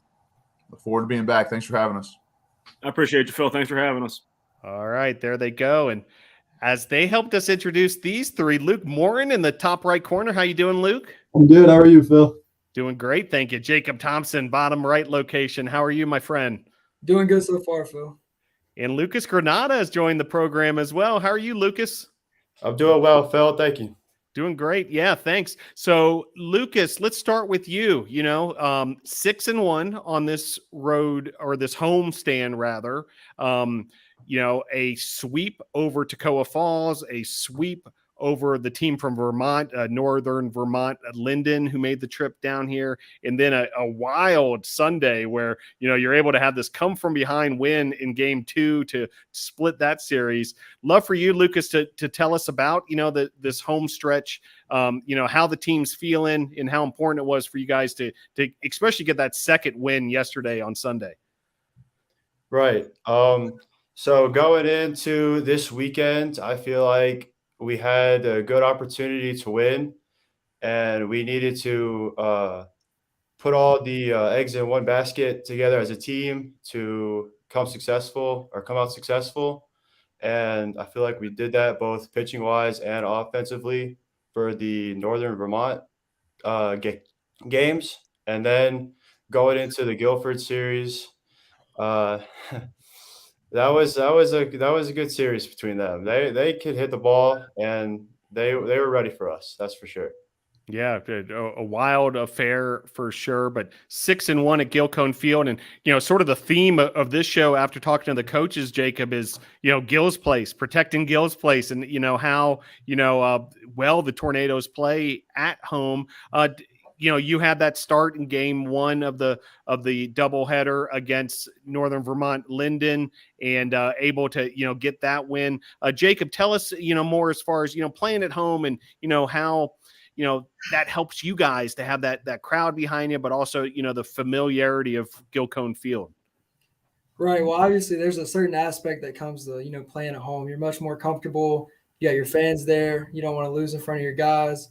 Look forward to being back. Thanks for having us. I appreciate you, Phil. Thanks for having us. All right, there they go. And as they helped us introduce these three, Luke Morton in the top right corner. How you doing, Luke? I'm good. How are you, Phil? Doing great, thank you. Jacob Thompson, bottom right location. How are you, my friend? Doing good so far, Phil. And Lucas Granata has joined the program as well. How are you, Lucas? I'm doing well, Phil. Thank you. Doing great. Yeah, thanks. So, Lucas, let's start with you. 6-1 on this road, or this home stand, rather. A sweep over Toccoa Falls, a sweep over the team from Vermont, Northern Vermont, Linden, who made the trip down here, and then a wild Sunday where, you're able to have this come from behind win in game 2 to split that series. Love for you, Lucas, to tell us about, this home stretch, how the team's feeling and how important it was for you guys to especially get that second win yesterday on Sunday. Right. So going into this weekend, I feel like we had a good opportunity to win, and we needed to put all the eggs in one basket together as a team to come out successful. And I feel like we did that both pitching wise and offensively. for the Northern Vermont games, and then going into the Guilford series. Uh, that was a good series between them. They could hit the ball, and they were ready for us. That's for sure. Yeah, a wild affair for sure, but 6-1 at Gilcone Field. And, sort of the theme of this show after talking to the coaches, Jacob, is, Gill's Place, protecting Gill's Place, and, how, well the Tornadoes play at home. You had that start in game 1 of the doubleheader against Northern Vermont Linden, and able to, get that win. Jacob, tell us, more as far as, playing at home, and, how, that helps you guys to have that crowd behind you, but also, the familiarity of Gilcone Field. Right. Well, obviously there's a certain aspect that comes to, playing at home. You're much more comfortable. You got your fans there. You don't want to lose in front of your guys.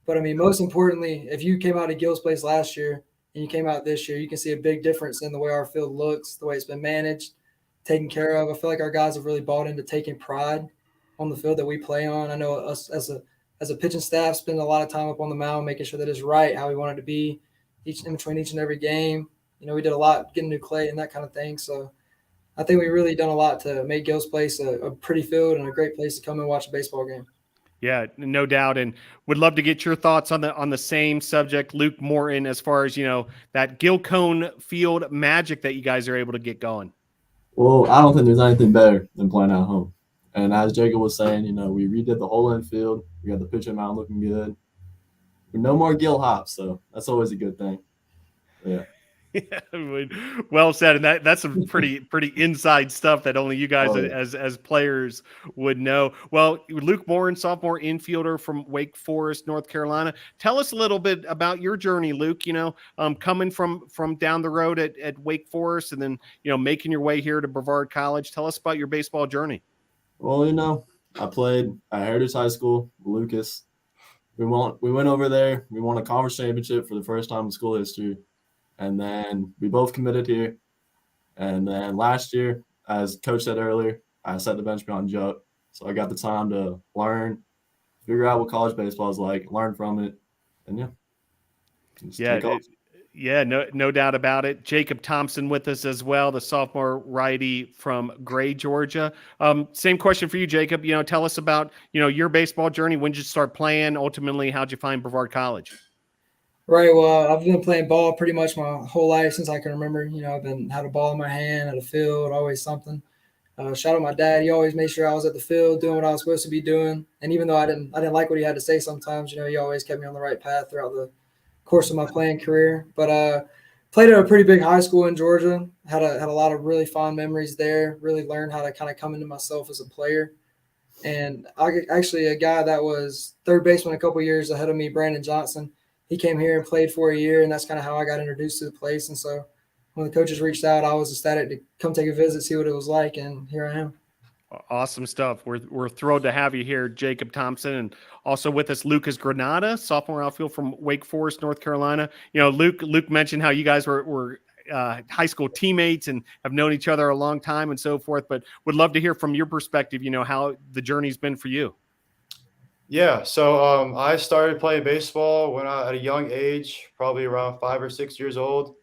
But I mean, most importantly, if you came out of Gill's Place last year and you came out this year, you can see a big difference in the way our field looks, the way it's been managed, taken care of. I feel like our guys have really bought into taking pride on the field that we play on. I know us as a pitching staff, spend a lot of time up on the mound, making sure that it's right how we want it to be in between each and every game. We did a lot getting new clay and that kind of thing. So I think we really done a lot to make Gill's Place a pretty field and a great place to come and watch a baseball game. Yeah, no doubt. And would love to get your thoughts on the same subject, Luke Morton, as far as, that Gilcone Field magic that you guys are able to get going. Well, I don't think there's anything better than playing at home. And as Jacob was saying, we redid the whole infield. We got the pitching mound looking good. No more Gill hops, so that's always a good thing. Yeah. Yeah, well said, and that's some pretty inside stuff that only you guys as players would know. Well, Luke Morton, sophomore infielder from Wake Forest, North Carolina. Tell us a little bit about your journey, Luke. Coming from down the road at Wake Forest, and then making your way here to Brevard College. Tell us about your baseball journey. Well, I played at Heritage High School, Lucas. We went over there. We won a conference championship for the first time in school history. And then we both committed here. And then last year, as Coach said earlier, I set the bench behind Juck. So I got the time to learn, figure out what college baseball is like, learn from it. And no doubt about it. Jacob Thompson with us as well, the sophomore righty from Gray, Georgia. Same question for you, Jacob. Tell us about, your baseball journey. When did you start playing? Ultimately, how'd you find Brevard College? Right. Well, I've been playing ball pretty much my whole life since I can remember. I've had a ball in my hand, at a field, always something. Shout out my dad. He always made sure I was at the field doing what I was supposed to be doing. And even though I didn't like what he had to say sometimes, he always kept me on the right path throughout the course of my playing career. But played at a pretty big high school in Georgia. Had a lot of really fond memories there. Really learned how to kind of come into myself as a player. And actually a guy that was third baseman a couple years ahead of me, Brandon Johnson, he came here and played for a year, and that's kind of how I got introduced to the place. And so when the coaches reached out, I was ecstatic to come take a visit, see what it was like, and here I am. Awesome stuff. We're thrilled to have you here, Jacob Thompson, and also with us, Lucas Granata, sophomore outfield from Wake Forest, North Carolina. Luke mentioned how you guys were high school teammates and have known each other a long time and so forth, but would love to hear from your perspective, how the journey's been for you. Yeah, so I started playing baseball when at a young age, probably around 5 or 6 years old.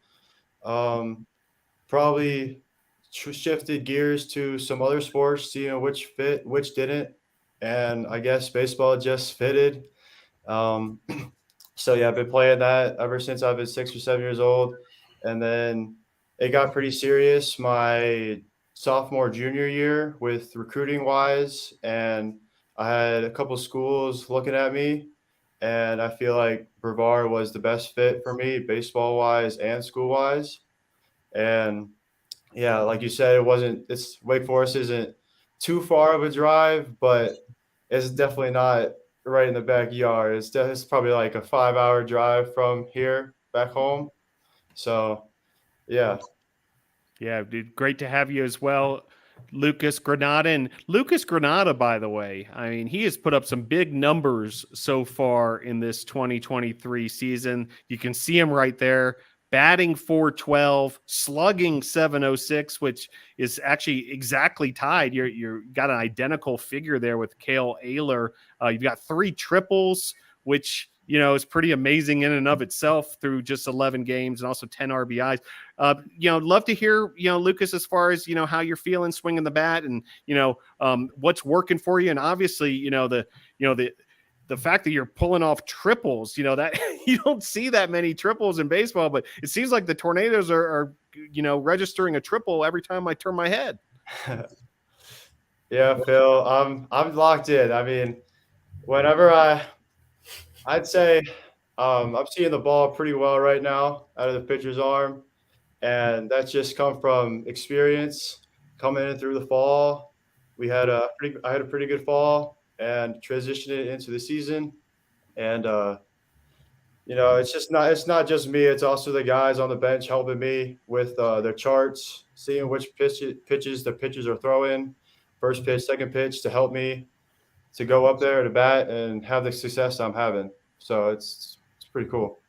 Probably shifted gears to some other sports, seeing which fit, which didn't, and I guess baseball just fitted. So yeah, I've been playing that ever since I've been 6 or 7 years old, and then it got pretty serious my sophomore, junior year with recruiting wise, and I had a couple schools looking at me, and I feel like Brevard was the best fit for me, baseball-wise and school-wise. And, yeah, like you said, Wake Forest isn't too far of a drive, but it's definitely not right in the backyard. It's probably like a 5-hour drive from here back home. So, yeah. Yeah, dude, great to have you as well. Lucas Granata. And Lucas Granata, by the way, I mean, he has put up some big numbers so far in this 2023 season. You can see him right there. batting .412, slugging .706, which is actually exactly tied. You're got an identical figure there with Cale Ayler. You've got 3 triples, which is pretty amazing in and of itself through just 11 games, and also 10 RBIs. Love to hear, Lucas, as far as, how you're feeling swinging the bat, and, what's working for you. And obviously, the fact that you're pulling off triples, that you don't see that many triples in baseball, but it seems like the Tornadoes are registering a triple every time I turn my head. Yeah, Phil, I'm locked in. I mean, whenever I'd say I'm seeing the ball pretty well right now out of the pitcher's arm, and that's just come from experience coming in through the fall. I had a pretty good fall and transitioned it into the season, and it's not just me. It's also the guys on the bench helping me with their charts, seeing which pitches the pitchers are throwing, first pitch, second pitch, to help me to go up there to bat and have the success I'm having. So it's pretty cool.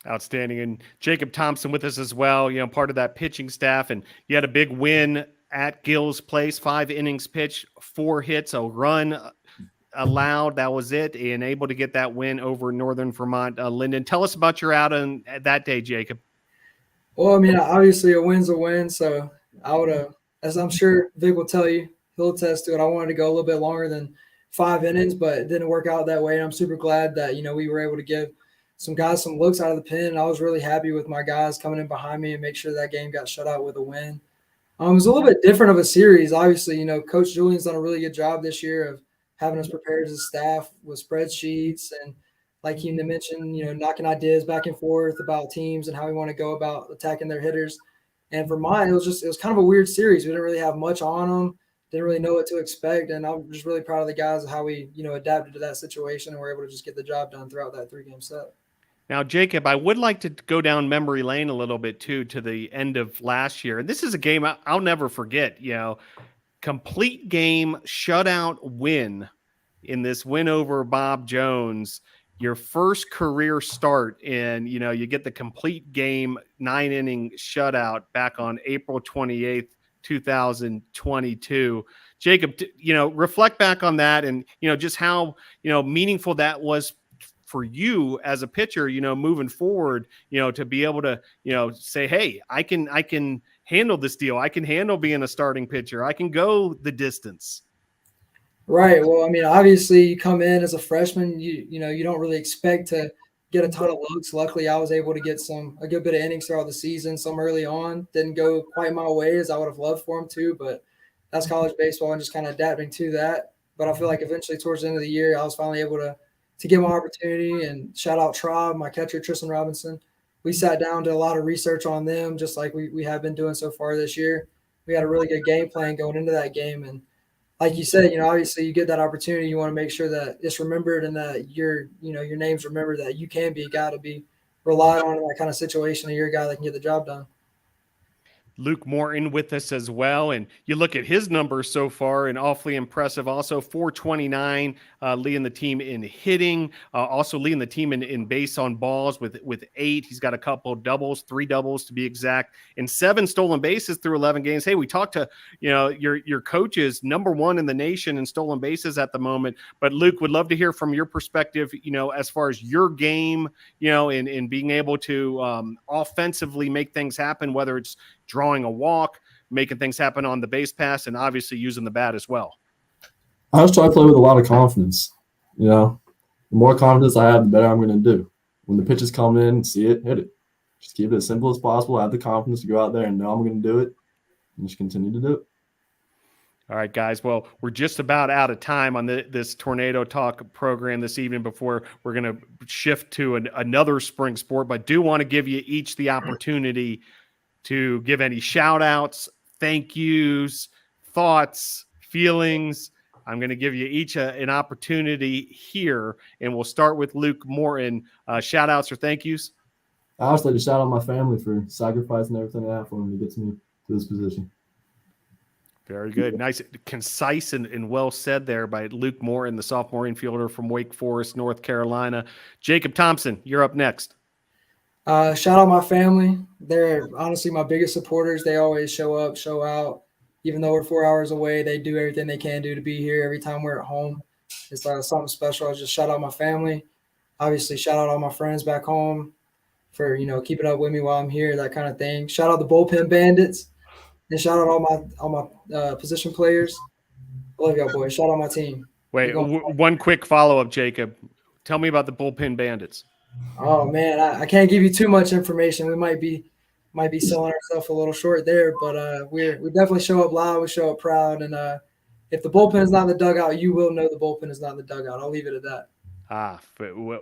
Outstanding. And Jacob Thompson with us as well, part of that pitching staff. And you had a big win at Gill's Place, 5 innings pitched, 4 hits, a run allowed. That was it. And able to get that win over Northern Vermont. Linden, tell us about your out on that day, Jacob. Well, I mean, obviously a win's a win. So I would have, as I'm sure Vic will tell you, he'll attest to it, I wanted to go a little bit longer than 5 innings, but it didn't work out that way. And I'm super glad that, we were able to give some guys some looks out of the pen. And I was really happy with my guys coming in behind me and make sure that game got shut out with a win. It was a little bit different of a series. Obviously, Coach Julian's done a really good job this year of having us prepared as a staff with spreadsheets and, like he mentioned, knocking ideas back and forth about teams and how we want to go about attacking their hitters. And for mine, it was kind of a weird series. We didn't really have much on them. Didn't really know what to expect, and I'm just really proud of the guys of how we, adapted to that situation and were able to just get the job done throughout that 3-game set. Now, Jacob, I would like to go down memory lane a little bit too, to the end of last year. And this is a game I'll never forget. Complete game shutout win in this win over Bob Jones. Your first career start, and you get the complete game 9-inning shutout back on April 28th. 2022. Jacob, reflect back on that and, just how, meaningful that was for you as a pitcher, moving forward, to be able to, say, hey, I can handle this deal. I can handle being a starting pitcher. I can go the distance. Right. Well, I mean, obviously you come in as a freshman, you don't really expect to get a ton of looks. Luckily, I was able to get a good bit of innings throughout the season. Some early on didn't go quite my way as I would have loved for them to, but that's college baseball and just kind of adapting to that. But I feel like eventually towards the end of the year, I was finally able to get my opportunity. And shout out Traub, my catcher, Tristan Robinson. We sat down, did a lot of research on them, just like we have been doing so far this year. We had a really good game plan going into that game. And like you said, obviously you get that opportunity. You want to make sure that it's remembered and that your name's remembered, that you can be a guy to be relied on in that kind of situation, and you're a guy that can get the job done. Luke Morton with us as well. And you look at his numbers so far, and awfully impressive. Also 429, leading the team in hitting, also leading the team in base on balls with 8. He's got a couple doubles, 3 doubles to be exact, and 7 stolen bases through 11 games. Hey, we talked to, your coaches, number 1 in the nation in stolen bases at the moment. But Luke, would love to hear from your perspective, as far as your game, in being able to offensively make things happen, whether it's drawing a walk, making things happen on the base pass, and obviously using the bat as well. I just try to play with a lot of confidence. The more confidence I have, the better I'm going to do. When the pitches come in, see it, hit it. Just keep it as simple as possible. Have the confidence to go out there and know I'm going to do it, and just continue to do it. All right, guys. Well, we're just about out of time on this Tornado Talk program this evening before we're going to shift to another spring sport, but do want to give you each the opportunity to give any shout outs, thank yous, thoughts, feelings. I'm going to give you each an opportunity here, and we'll start with Luke Morton. Shout outs or thank yous? I also like to shout out my family for sacrificing everything I have for me to get me to this position. Very good. Nice, concise, and well said there by Luke Morton, the sophomore infielder from Wake Forest, North Carolina. Jacob Thompson, you're up next. Shout out my family. They're honestly my biggest supporters. They always show up, show out. Even though we're 4 hours away, they do everything they can do to be here every time we're at home. It's something special. I just shout out my family. Obviously, shout out all my friends back home for keeping up with me while I'm here, that kind of thing. Shout out the bullpen bandits, and shout out all my position players. I love y'all boys. Shout out my team. Wait, one quick follow-up, Jacob. Tell me about the bullpen bandits. Oh man, I can't give you too much information. We might be selling ourselves a little short there, but we definitely show up loud. We show up proud, and if the bullpen is not in the dugout, you will know the bullpen is not in the dugout. I'll leave it at that.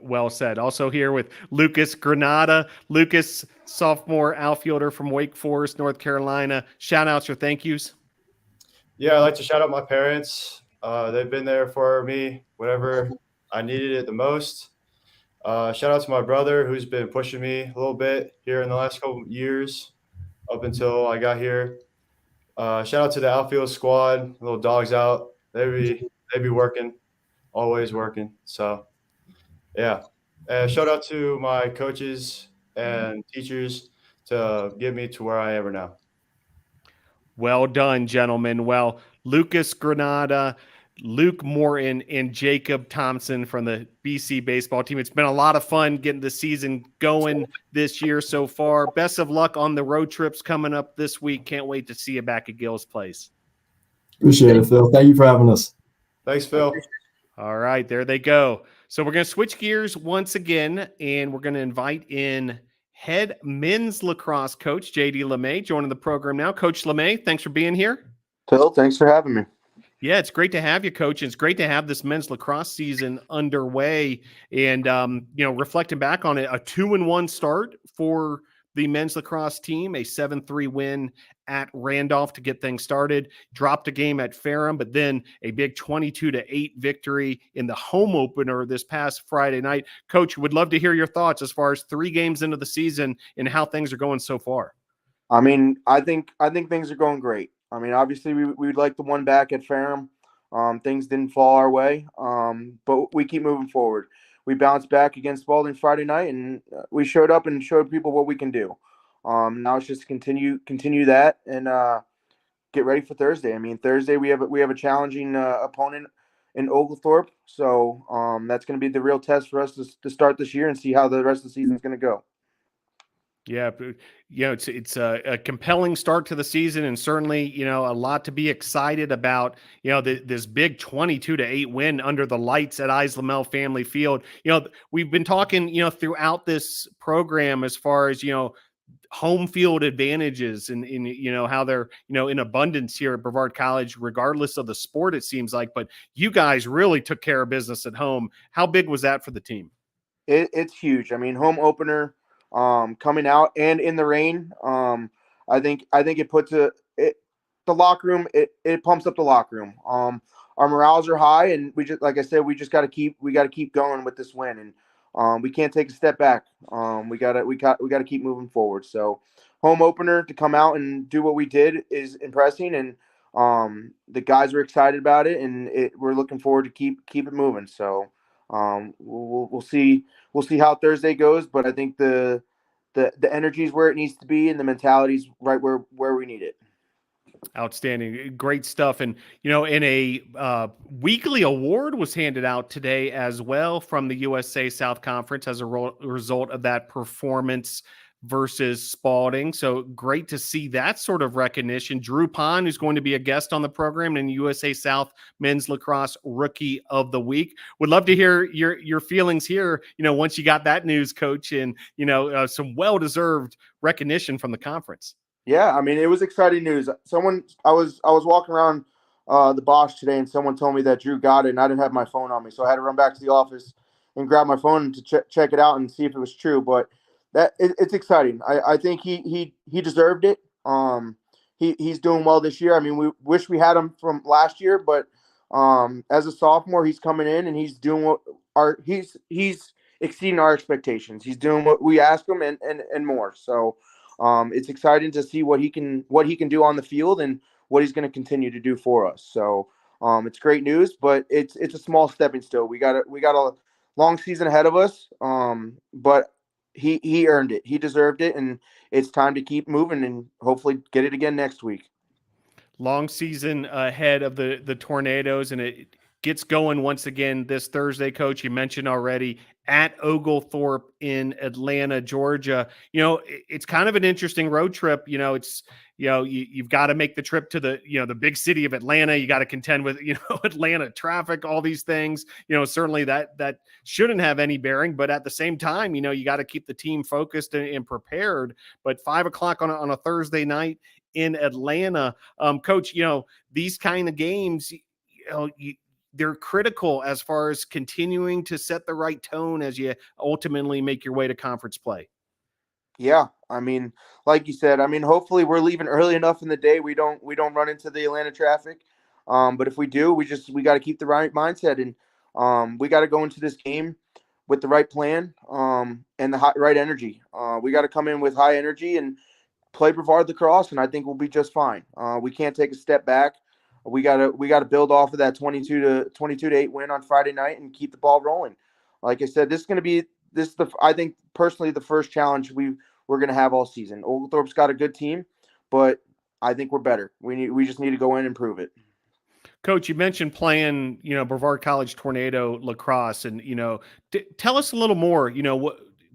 Well said. Also here with Lucas Granata. Lucas, sophomore outfielder from Wake Forest, North Carolina. Shout outs or thank yous? Yeah, I'd like to shout out my parents. They've been there for me whenever I needed it the most. Shout out to my brother who's been pushing me a little bit here in the last couple of years up until I got here. Shout out to the outfield squad, little dogs out. They be working, always working. So, yeah. Shout out to my coaches and teachers to get me to where I am right now. Well done, gentlemen. Well, Lucas Granata, Luke Morton, and Jacob Thompson from the BC baseball team. It's been a lot of fun getting the season going this year so far. Best of luck on the road trips coming up this week. Can't wait to see you back at Gill's Place. Appreciate it, Phil. Thank you for having us. Thanks, Phil. All right, there they go. So we're going to switch gears once again, and we're going to invite in head men's lacrosse coach, JD LeMay, joining the program now. Coach LeMay, thanks for being here. Phil, thanks for having me. Yeah, it's great to have you, Coach. It's great to have this men's lacrosse season underway. And, reflecting back on it, a 2-1 start for the men's lacrosse team, a 7-3 win at Randolph to get things started, dropped a game at Ferrum, but then a big 22-8 victory in the home opener this past Friday night. Coach, would love to hear your thoughts as far as 3 games into the season and how things are going so far. I mean, I think things are going great. I mean, obviously we'd like the one back at Ferrum. Things didn't fall our way, but we keep moving forward. We bounced back against Spalding Friday night, and we showed up and showed people what we can do. Now it's just continue that and get ready for Thursday. I mean, Thursday we have a challenging opponent in Oglethorpe, so that's going to be the real test for us to start this year and see how the rest of the season is going to go. Yeah, it's a compelling start to the season, and certainly, a lot to be excited about. This big 22-8 win under the lights at Islamel Family Field. We've been talking, throughout this program as far as home field advantages and how they're in abundance here at Brevard College, regardless of the sport. It seems like, but you guys really took care of business at home. How big was that for the team? It's huge. I mean, home opener. Coming out and in the rain, I think it puts the locker room. It pumps up the locker room. Our morales are high, and we just, like I said, we got to keep going with this win, and we can't take a step back. We got to keep moving forward. So, home opener to come out and do what we did is impressing, and the guys are excited about it, and we're looking forward to keep it moving. So. We'll see how Thursday goes, but I think the energy is where it needs to be, and the mentality is right where we need it. Outstanding. Great stuff. And, in a weekly award was handed out today as well from the USA South Conference as a result of that performance versus Spalding. So great to see that sort of recognition. Drew Pond, who's going to be a guest on the program, and USA South Men's Lacrosse Rookie of the Week. Would love to hear your feelings here, once you got that news, Coach, and, some well-deserved recognition from the conference. Yeah, I mean, it was exciting news. I was walking around the Bosch today, and someone told me that Drew got it, and I didn't have my phone on me. So I had to run back to the office and grab my phone to check it out and see if it was true. But it's exciting. I think he deserved it. He's doing well this year. I mean, we wish we had him from last year, but as a sophomore, he's coming in and he's doing he's exceeding our expectations. He's doing what we ask him and more. So it's exciting to see what he can do on the field and what he's going to continue to do for us. So it's great news, but it's a small stepping stone. We got a long season ahead of us, but he earned it. He deserved it, and it's time to keep moving and hopefully get it again next week. Long season ahead of the Tornadoes, and it gets going once again this Thursday. Coach, you mentioned already at Oglethorpe in Atlanta, Georgia. It's kind of an interesting road trip. It's you've got to make the trip to the big city of Atlanta. You got to contend with Atlanta traffic, all these things. Certainly that shouldn't have any bearing, but at the same time, you got to keep the team focused and prepared. But 5:00 on a Thursday night in Atlanta, Coach, these kind of games, they're critical as far as continuing to set the right tone as you ultimately make your way to conference play. Yeah, I mean, like you said, hopefully we're leaving early enough in the day we don't run into the Atlanta traffic. But if we do, we got to keep the right mindset, and we got to go into this game with the right plan and the right energy. We got to come in with high energy and play Brevard lacrosse, and I think we'll be just fine. We can't take a step back. We gotta build off of that 22-8 win on Friday night and keep the ball rolling. Like I said, I think personally the first challenge we're gonna have all season. Oglethorpe's got a good team, but I think we're better. We just need to go in and prove it. Coach, you mentioned playing, Brevard College Tornado lacrosse, and tell us a little more.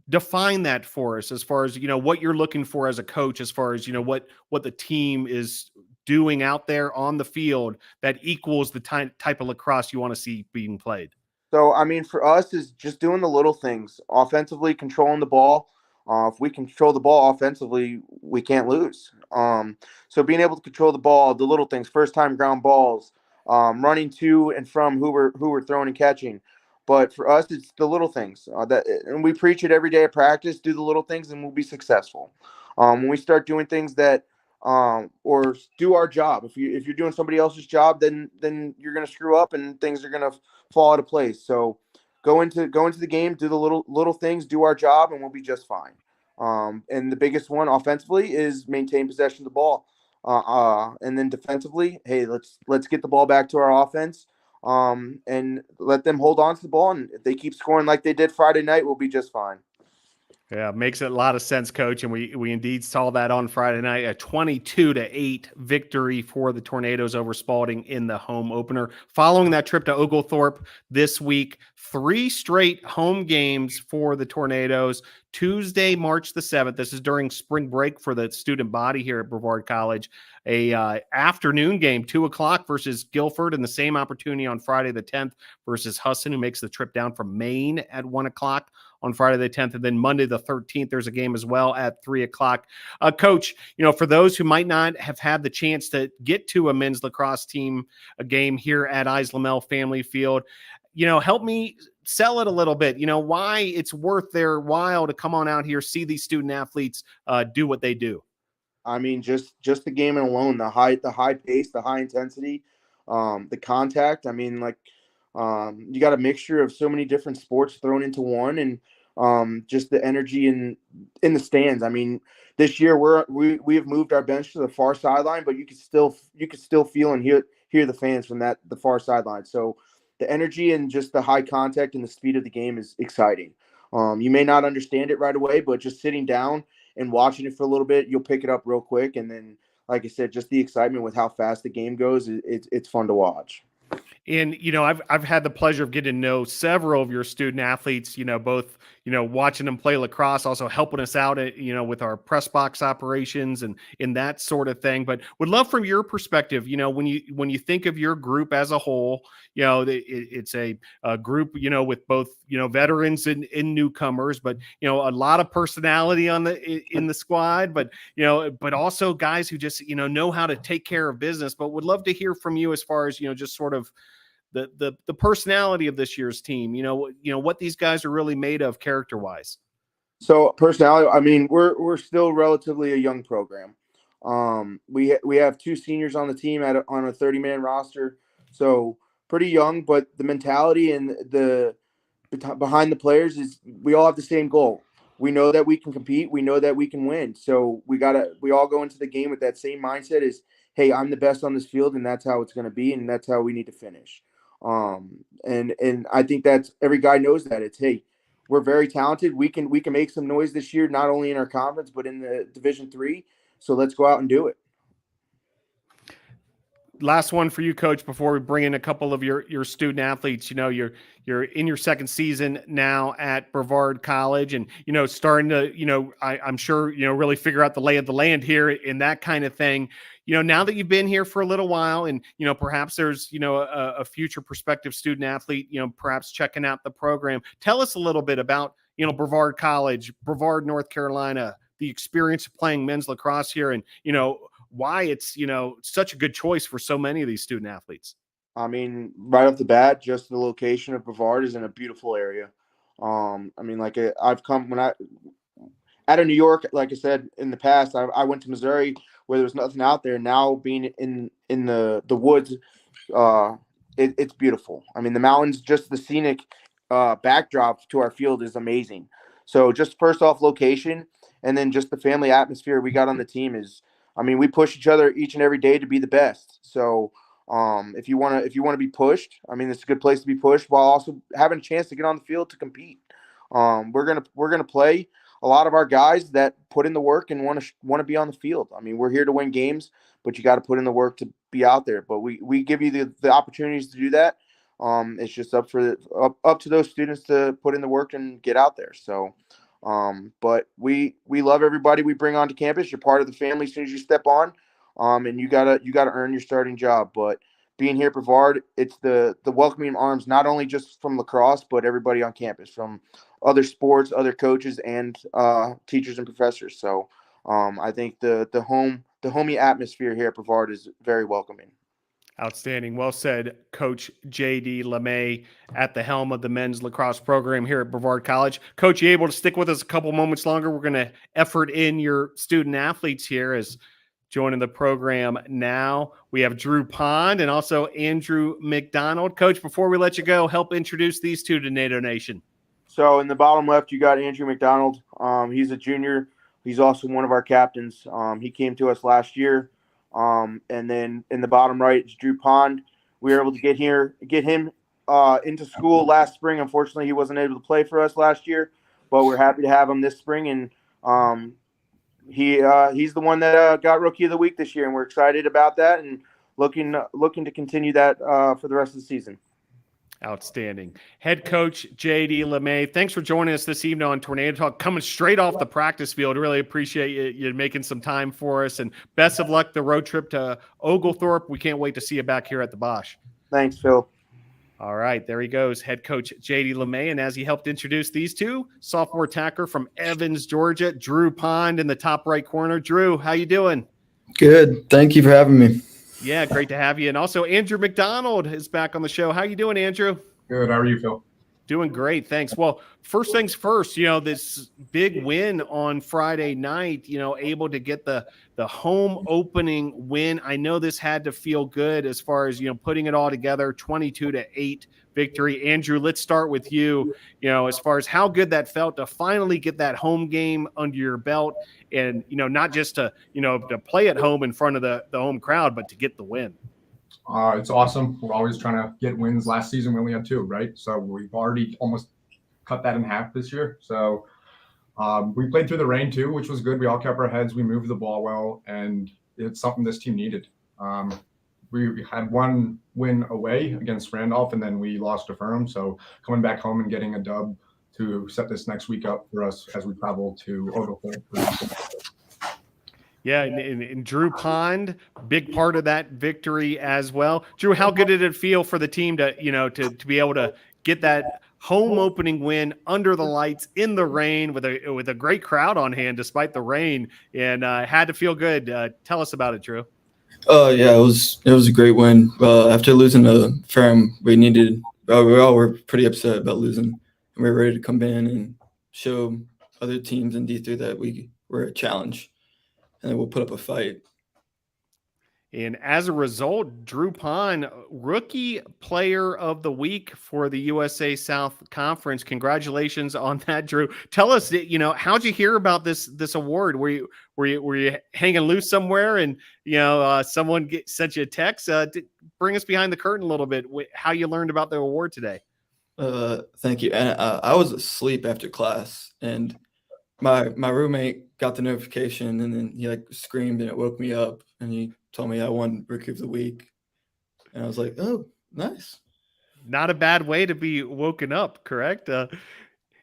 Define that for us as far as what you're looking for as a coach, as far as what the team is doing out there on the field that equals the type of lacrosse you want to see being played. So for us is just doing the little things. Offensively, controlling the ball. If we control the ball offensively, we can't lose. So being able to control the ball, the little things, first time ground balls, running to and from who we're throwing and catching. But for us, it's the little things and we preach it every day at practice. Do the little things, and we'll be successful. When we start doing things that, or do our job. If you're doing somebody else's job, then you're going to screw up, and things are going to fall out of place. So go into the game, do the little things, do our job, and we'll be just fine. And the biggest one offensively is maintain possession of the ball. And then defensively, hey, let's get the ball back to our offense. And let them hold on to the ball, and if they keep scoring like they did Friday night, we'll be just fine. Yeah, makes a lot of sense, Coach. And we indeed saw that on Friday night, a 22-8 victory for the Tornadoes over Spalding in the home opener. Following that trip to Oglethorpe this week, 3 straight home games for the Tornadoes. Tuesday, March the 7th. This is during spring break for the student body here at Brevard College. A afternoon game, 2:00 versus Guilford, and the same opportunity on Friday the 10th versus Husson, who makes the trip down from Maine at 1:00 on Friday the 10th. And then Monday the 13th, there's a game as well at 3:00. Coach, for those who might not have had the chance to get to a men's lacrosse team, a game here at Islamel Family Field, help me sell it a little bit, why it's worth their while to come on out here, see these student athletes do what they do. Just the game alone, the high pace, the high intensity, the contact. You got a mixture of so many different sports thrown into one, and just the energy in the stands. This year we have moved our bench to the far sideline, but you could still feel and hear the fans from the far sideline. So the energy and just the high contact and the speed of the game is exciting. You may not understand it right away, but just sitting down and watching it for a little bit, you'll pick it up real quick. And then, like I said, just the excitement with how fast the game goes, it's fun to watch. And, I've had the pleasure of getting to know several of your student athletes, both, watching them play lacrosse, also helping us out, with our press box operations and in that sort of thing. But would love from your perspective, when you think of your group as a whole, it's a group, with both, veterans and newcomers, but, a lot of personality in the squad, but also guys who just, know how to take care of business. But would love to hear from you as far as, just sort of the personality of this year's team, what these guys are really made of character-wise. So personality, we're still relatively a young program. We have 2 seniors on the team on a 30-man roster, so pretty young. But the mentality and the behind the players is we all have the same goal. We know that we can compete. We know that we can win. So we all go into the game with that same mindset: is, hey, I'm the best on this field, and that's how it's going to be, and that's how we need to finish. And I think that's every guy knows that. It's, hey, we're very talented. We can make some noise this year, not only in our conference but in the Division III. So let's go out and do it. Last one for you, Coach, before we bring in a couple of your student athletes. You're in your second season now at Brevard College, and starting to I'm sure really figure out the lay of the land here and that kind of thing. Now that you've been here for a little while, and perhaps there's a future prospective student athlete perhaps checking out the program. Tell us a little bit about Brevard College, Brevard, North Carolina, the experience of playing men's lacrosse here, and why it's such a good choice for so many of these student athletes. I mean, right off the bat, just the location of Brevard is in a beautiful area. I've come out of New York, like I said in the past, I went to Missouri where there was nothing out there. Now being in the woods, it's beautiful. I mean, the mountains, just the scenic backdrop to our field is amazing. So just first off, location, and then just the family atmosphere we got on the team is. I mean, we push each other each and every day to be the best. So if you want to be pushed, I mean, it's a good place to be pushed while also having a chance to get on the field to compete. We're gonna play a lot of our guys that put in the work and want to be on the field. I mean, we're here to win games, but you got to put in the work to be out there. But we give you the opportunities to do that. It's just up to those students to put in the work and get out there. So. But we love everybody we bring onto campus. You're part of the family as soon as you step on, and you gotta earn your starting job. But being here at Brevard, it's the welcoming arms, not only just from lacrosse, but everybody on campus, from other sports, other coaches, and teachers and professors. So I think the homey atmosphere here at Brevard is very welcoming. Outstanding. Well said, Coach J.D. LeMay at the helm of the men's lacrosse program here at Brevard College. Coach, you able to stick with us a couple moments longer? We're going to effort in your student athletes here as joining the program now. We have Drew Pond and also Andrew McDonald. Coach, before we let you go, help introduce these two to NATO Nation. So in the bottom left, you got Andrew McDonald. He's a junior. He's also one of our captains. He came to us last year. And then in the bottom right is Drew Pond. We were able to get him into school last spring. Unfortunately, he wasn't able to play for us last year, but we're happy to have him this spring. And he's the one that got Rookie of the Week this year, and we're excited about that and looking to continue that for the rest of the season. Outstanding. Head coach J.D. LeMay, thanks for joining us this evening on Tornado Talk, coming straight off the practice field. Really appreciate you making some time for us, and best of luck the road trip to Oglethorpe. We can't wait to see you back here at the Bosch. Thanks, Phil. All right, there he goes, head coach J.D. LeMay, and as he helped introduce these two, sophomore attacker from Evans, Georgia, Drew Pond in the top right corner. Drew, how you doing? Good. Thank you for having me. Yeah, great to have you. And also Andrew McDonald is back on the show. How you doing, Andrew? Good. How are you, Phil? Doing great. Thanks. Well, first things first, this big win on Friday night, able to get the home opening win. I know this had to feel good as far as, putting it all together, 22-8 victory. Andrew, let's start with you, as far as how good that felt to finally get that home game under your belt and, not just to play at home in front of the home crowd, but to get the win. It's awesome. We're always trying to get wins. Last season, we only had 2, right? So we've already almost cut that in half this year. So we played through the rain too, which was good. We all kept our heads. We moved the ball well, and it's something this team needed. We had one win away against Randolph, and then we lost to Ferrum. So coming back home and getting a dub to set this next week up for us as we travel to Oglethorpe. Yeah, and Drew Pond, big part of that victory as well. Drew, how good did it feel for the team to be able to get that home opening win under the lights in the rain with a great crowd on hand despite the rain, and had to feel good. Tell us about it, Drew. Yeah, it was a great win. After losing to Ferrum, we all were pretty upset about losing, and we were ready to come in and show other teams in D3 that we were a challenge. And then we'll put up a fight. And as a result, Drew Pond, Rookie Player of the Week for the USA South Conference. Congratulations on that, Drew. Tell us, how'd you hear about this award? Were you hanging loose somewhere, and someone sent you a text? Bring us behind the curtain a little bit. How you learned about the award today? Thank you. And I was asleep after class, and my roommate got the notification, and then he like screamed, and it woke me up, and he told me I won Rookie of the Week, and I was like, "Oh, nice." Not a bad way to be woken up, correct?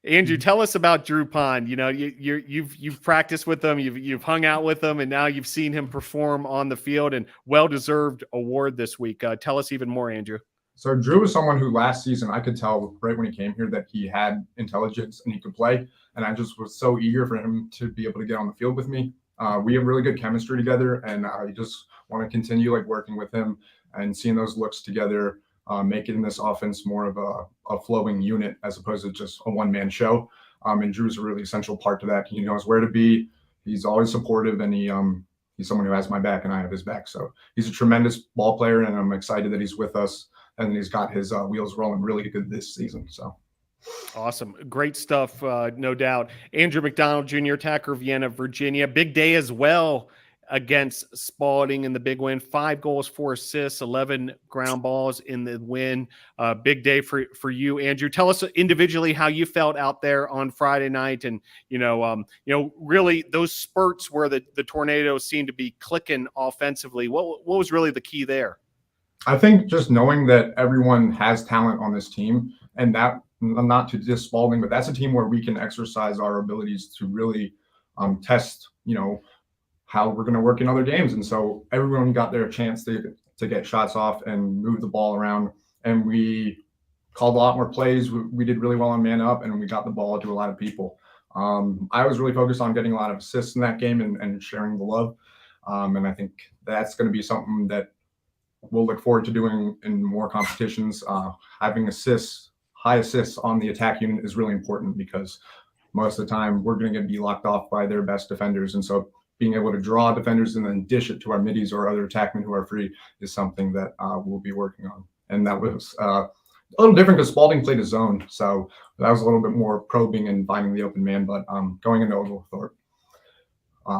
Andrew, tell us about Drew Pond. You know, you've practiced with him, you've hung out with him, and now you've seen him perform on the field, and well-deserved award this week. Tell us even more, Andrew. So Drew was someone who last season I could tell right when he came here that he had intelligence and he could play. And I just was so eager for him to be able to get on the field with me. We have really good chemistry together, and I just want to continue like working with him and seeing those looks together, making this offense more of a flowing unit as opposed to just a one-man show. And Drew's a really essential part to that. He knows where to be. He's always supportive, and he's someone who has my back and I have his back. So he's a tremendous ball player, and I'm excited that he's with us. And he's got his wheels rolling really good this season. So awesome. Great stuff, no doubt. Andrew McDonald, Jr., attacker, Vienna, Virginia. Big day as well against Spalding in the big win. 5 goals, 4 assists, 11 ground balls in the win. Big day for you, Andrew. Tell us individually how you felt out there on Friday night, and really those spurts where the Tornadoes seemed to be clicking offensively. What was really the key there? I think just knowing that everyone has talent on this team, and that not to just Spalding, but that's a team where we can exercise our abilities to really test, how we're going to work in other games. And so everyone got their chance to get shots off and move the ball around. And we called a lot more plays. We did really well on man up, and we got the ball to a lot of people. I was really focused on getting a lot of assists in that game and sharing the love. And I think that's going to be something that we'll look forward to doing in more competitions. Having high assists on the attack unit is really important because most of the time we're going to be locked off by their best defenders. And so being able to draw defenders and then dish it to our middies or other attackmen who are free is something that we'll be working on. And that was a little different because Spalding played a zone. So that was a little bit more probing and finding the open man. But going into Oglethorpe,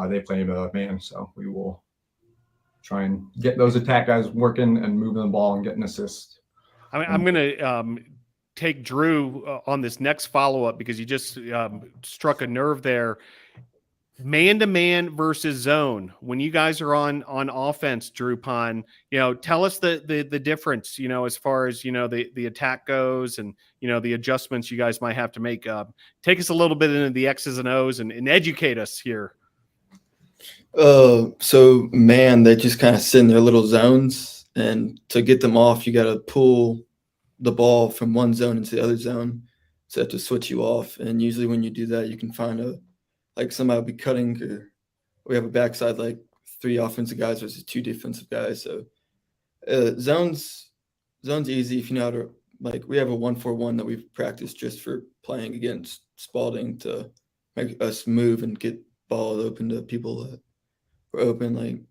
they play a man. So we will try and get those attack guys working and moving the ball and getting assists. I'm going to take Drew on this next follow-up because you just struck a nerve there. Man-to-man versus zone. When you guys are on offense, Drew Pond, tell us the difference, as far as, the attack goes and, the adjustments you guys might have to make. Take us a little bit into the X's and O's and educate us here. So man, they just kind of sit in their little zones, and to get them off, you got to pull the ball from one zone into the other zone. So they have to switch you off. And usually when you do that, you can find somebody will be cutting, or we have a backside, 3 offensive guys versus 2 defensive guys. So zones easy if you know how to, we have a 1-4-1 that we've practiced just for playing against Spalding to make us move and get ball open to people that were open.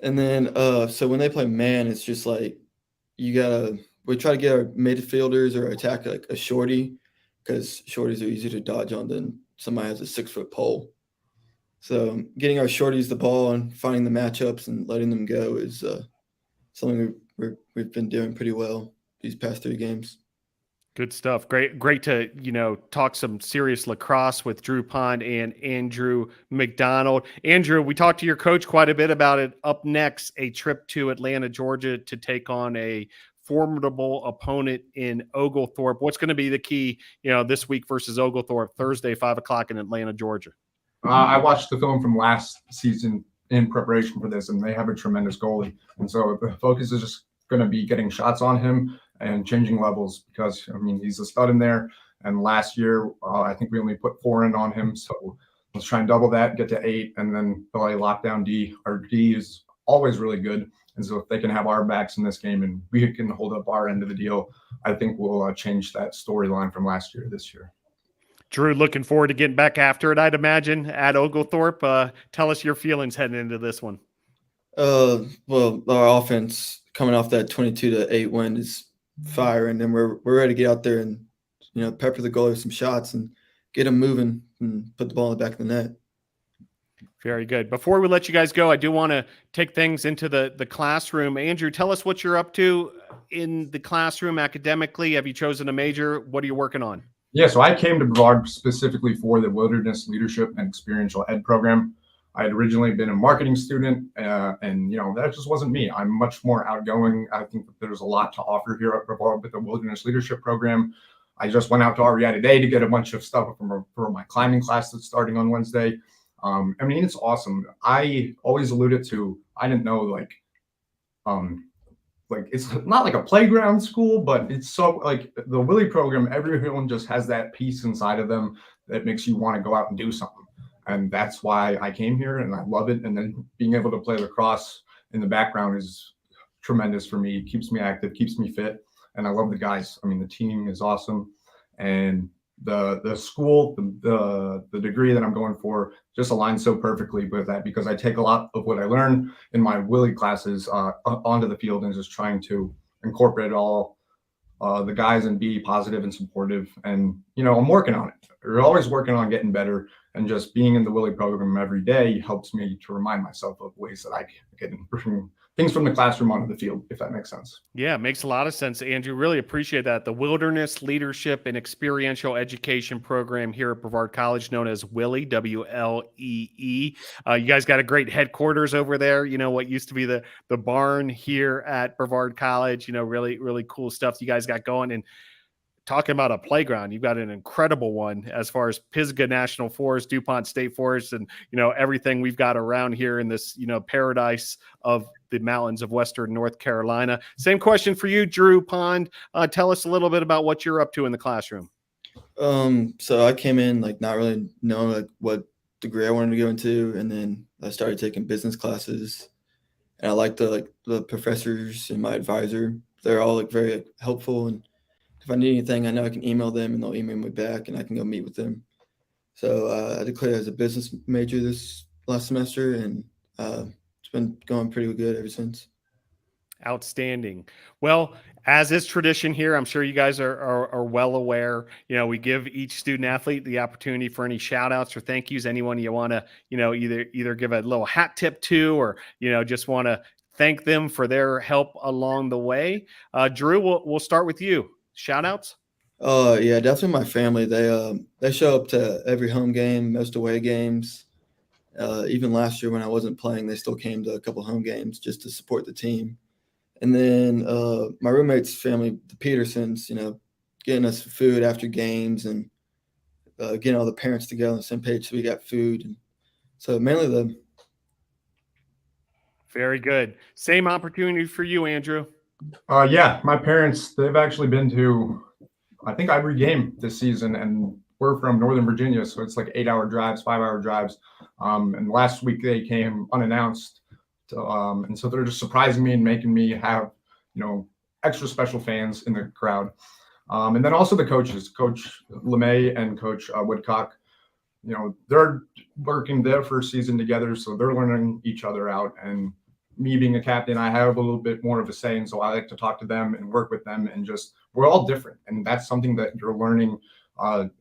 And then so when they play man, it's just we try to get our midfielders or attack a shorty, because shorties are easier to dodge on than somebody has a 6-foot pole. So getting our shorties the ball and finding the matchups and letting them go is something we've been doing pretty well these past 3 games. Good stuff. Great to, talk some serious lacrosse with Drew Pond and Andrew McDonald. Andrew, we talked to your coach quite a bit about it. Up next, a trip to Atlanta, Georgia to take on a formidable opponent in Oglethorpe. What's going to be the key, this week versus Oglethorpe, Thursday, 5:00 in Atlanta, Georgia? I watched the film from last season in preparation for this, and they have a tremendous goalie. And so the focus is just going to be getting shots on him and changing levels because, he's a stud in there. And last year, I think we only put 4 in on him. So let's try and double that, get to 8, and then play lockdown D. Our D is always really good. And so if they can have our backs in this game and we can hold up our end of the deal, I think we'll change that storyline from last year to this year. Drew, looking forward to getting back after it, I'd imagine, at Oglethorpe. Tell us your feelings heading into this one. Well, our offense coming off that 22-8 win is fire, and then we're ready to get out there and pepper the goalie with some shots and get them moving and put the ball in the back of the net. Very good. Before we let you guys go, I do want to take things into the classroom. Andrew, tell us what you're up to in the classroom academically. Have you chosen a major? What are you working on? Yeah, so I came to Brevard specifically for the Wilderness Leadership and Experiential Ed program. I had originally been a marketing student, and that just wasn't me. I'm much more outgoing. I think that there's a lot to offer here at Brevard with the Wilderness Leadership program. I just went out to REI today to get a bunch of stuff for my climbing class that's starting on Wednesday. It's awesome. I always alluded to, I didn't know, like it's not like a playground school, but it's so like the Willie program, everyone just has that piece inside of them that makes you want to go out and do something. And that's why I came here, and I love it. And then being able to play lacrosse in the background is tremendous for me. It keeps me active, keeps me fit. And I love the guys. The team is awesome. And the school, the degree that I'm going for just aligns so perfectly with that, because I take a lot of what I learn in my Willie classes onto the field and just trying to incorporate all the guys and be positive and supportive. And, I'm working on it. We're always working on getting better, and just being in the Willie program every day helps me to remind myself of ways that I can bring things from the classroom onto the field, if that makes sense. Yeah, it makes a lot of sense, Andrew. Really appreciate that. The Wilderness Leadership and Experiential Education program here at Brevard College, known as Willie, WLEE. You guys got a great headquarters over there. What used to be the barn here at Brevard College. Really, really cool stuff you guys got going. And talking about a playground, you've got an incredible one as far as Pisgah National Forest, DuPont State Forest, and everything we've got around here in this paradise of the mountains of Western North Carolina. Same question for you, Drew Pond. Tell us a little bit about what you're up to in the classroom. So I came in not really knowing what degree I wanted to go into, and then I started taking business classes, and I like the professors and my advisor. They're all very helpful, and if I need anything, I know I can email them and they'll email me back, and I can go meet with them. So I declared as a business major this last semester, and it's been going pretty good ever since. Outstanding. Well, as is tradition here, I'm sure you guys are well aware, we give each student athlete the opportunity for any shout outs or thank yous, anyone you want to, either give a little hat tip to, or, just want to thank them for their help along the way. Drew, we'll start with you. Shout outs? Yeah, definitely my family. They show up to every home game, most away games. Even last year when I wasn't playing, they still came to a couple home games just to support the team. And then my roommate's family, the Petersons, getting us food after games, and getting all the parents together on the same page so we got food. And so mainly them. Very good. Same opportunity for you, Andrew. Yeah, my parents, they've actually been to, I think, every game this season, and we're from Northern Virginia, so it's like 8-hour drives, 5-hour drives. And last week they came unannounced, and so they're just surprising me and making me have, extra special fans in the crowd. And then also the coaches, Coach LeMay and Coach Woodcock. They're working their first season together, so they're learning each other out. And me being a captain, I have a little bit more of a say, and so I like to talk to them and work with them, and just, we're all different. And that's something that you're learning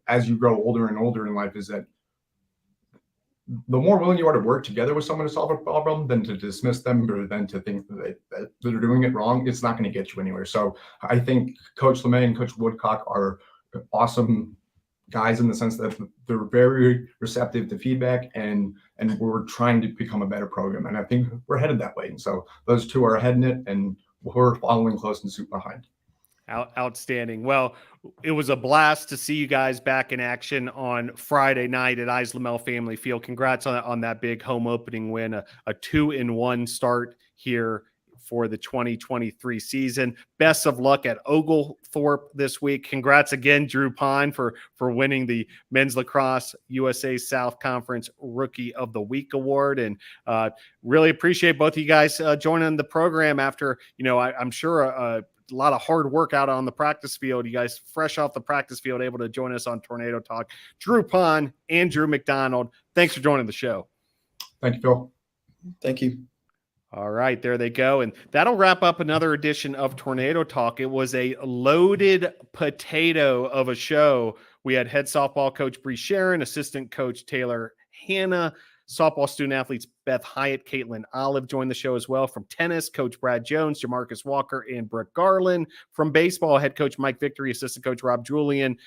as you grow older and older in life, is that the more willing you are to work together with someone to solve a problem than to dismiss them, or than to think that they're doing it wrong, it's not going to get you anywhere. So I think Coach LeMay and Coach Woodcock are awesome guys in the sense that they're very receptive to feedback, and we're trying to become a better program. And I think we're headed that way. And so those two are heading it, and we're following close and suit behind. Outstanding. Well, it was a blast to see you guys back in action on Friday night at Islamel Family Field. Congrats on that big home opening win, a 2-1 start here for the 2023 season. Best of luck at Oglethorpe this week. Congrats again, Drew Pine, for winning the Men's Lacrosse USA South Conference Rookie of the Week award. And really appreciate both of you guys joining the program after, I'm sure a lot of hard work out on the practice field. You guys fresh off the practice field, able to join us on Tornado Talk. Drew Pond, Andrew McDonald, thanks for joining the show. Thank you, Phil. Thank you. All right, there they go. And that'll wrap up another edition of Tornado Talk. It was a loaded potato of a show. We had head softball coach Bree Shearin, assistant coach Taylor Hanna, softball student athletes Beth, Hyatt, Katelynn, Olive joined the show as well. From tennis, Coach Brad Jones, JaMarcus Walker, and Brooke Garland. From baseball, head coach Mike Victory, assistant coach Rob Julian.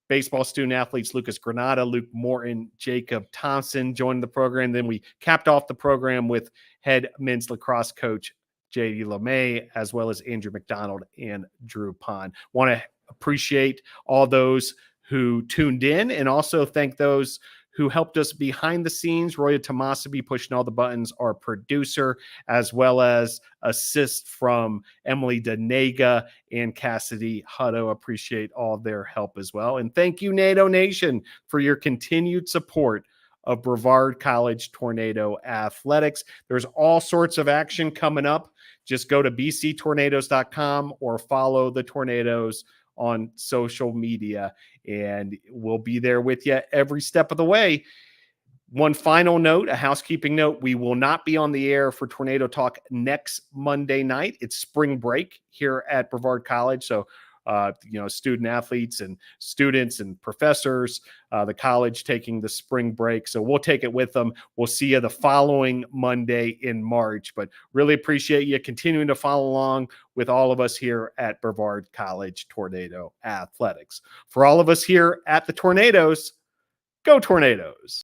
Baseball student athletes Lucas Granata, Luke Morton, Jacob Thompson joined the program. Then we capped off the program with head men's lacrosse coach JD LeMay, as well as Andrew McDonald and Drew Pond. Want to appreciate all those who tuned in, and also thank those who helped us behind the scenes. Roya Tomasabi pushing all the buttons, our producer, as well as assist from Emily Denega and Cassidy Hutto. Appreciate all their help as well. And thank you, NATO Nation, for your continued support of Brevard College Tornado Athletics. There's all sorts of action coming up. Just go to bctornadoes.com or follow the Tornadoes on social media, and we'll be there with you every step of the way. One final note, a housekeeping note: we will not be on the air for Tornado Talk next Monday night. It's spring break here at Brevard College, so student athletes and students and professors, the college taking the spring break. So we'll take it with them. We'll see you the following Monday in March, but really appreciate you continuing to follow along with all of us here at Brevard College Tornado Athletics. For all of us here at the Tornadoes, go Tornadoes.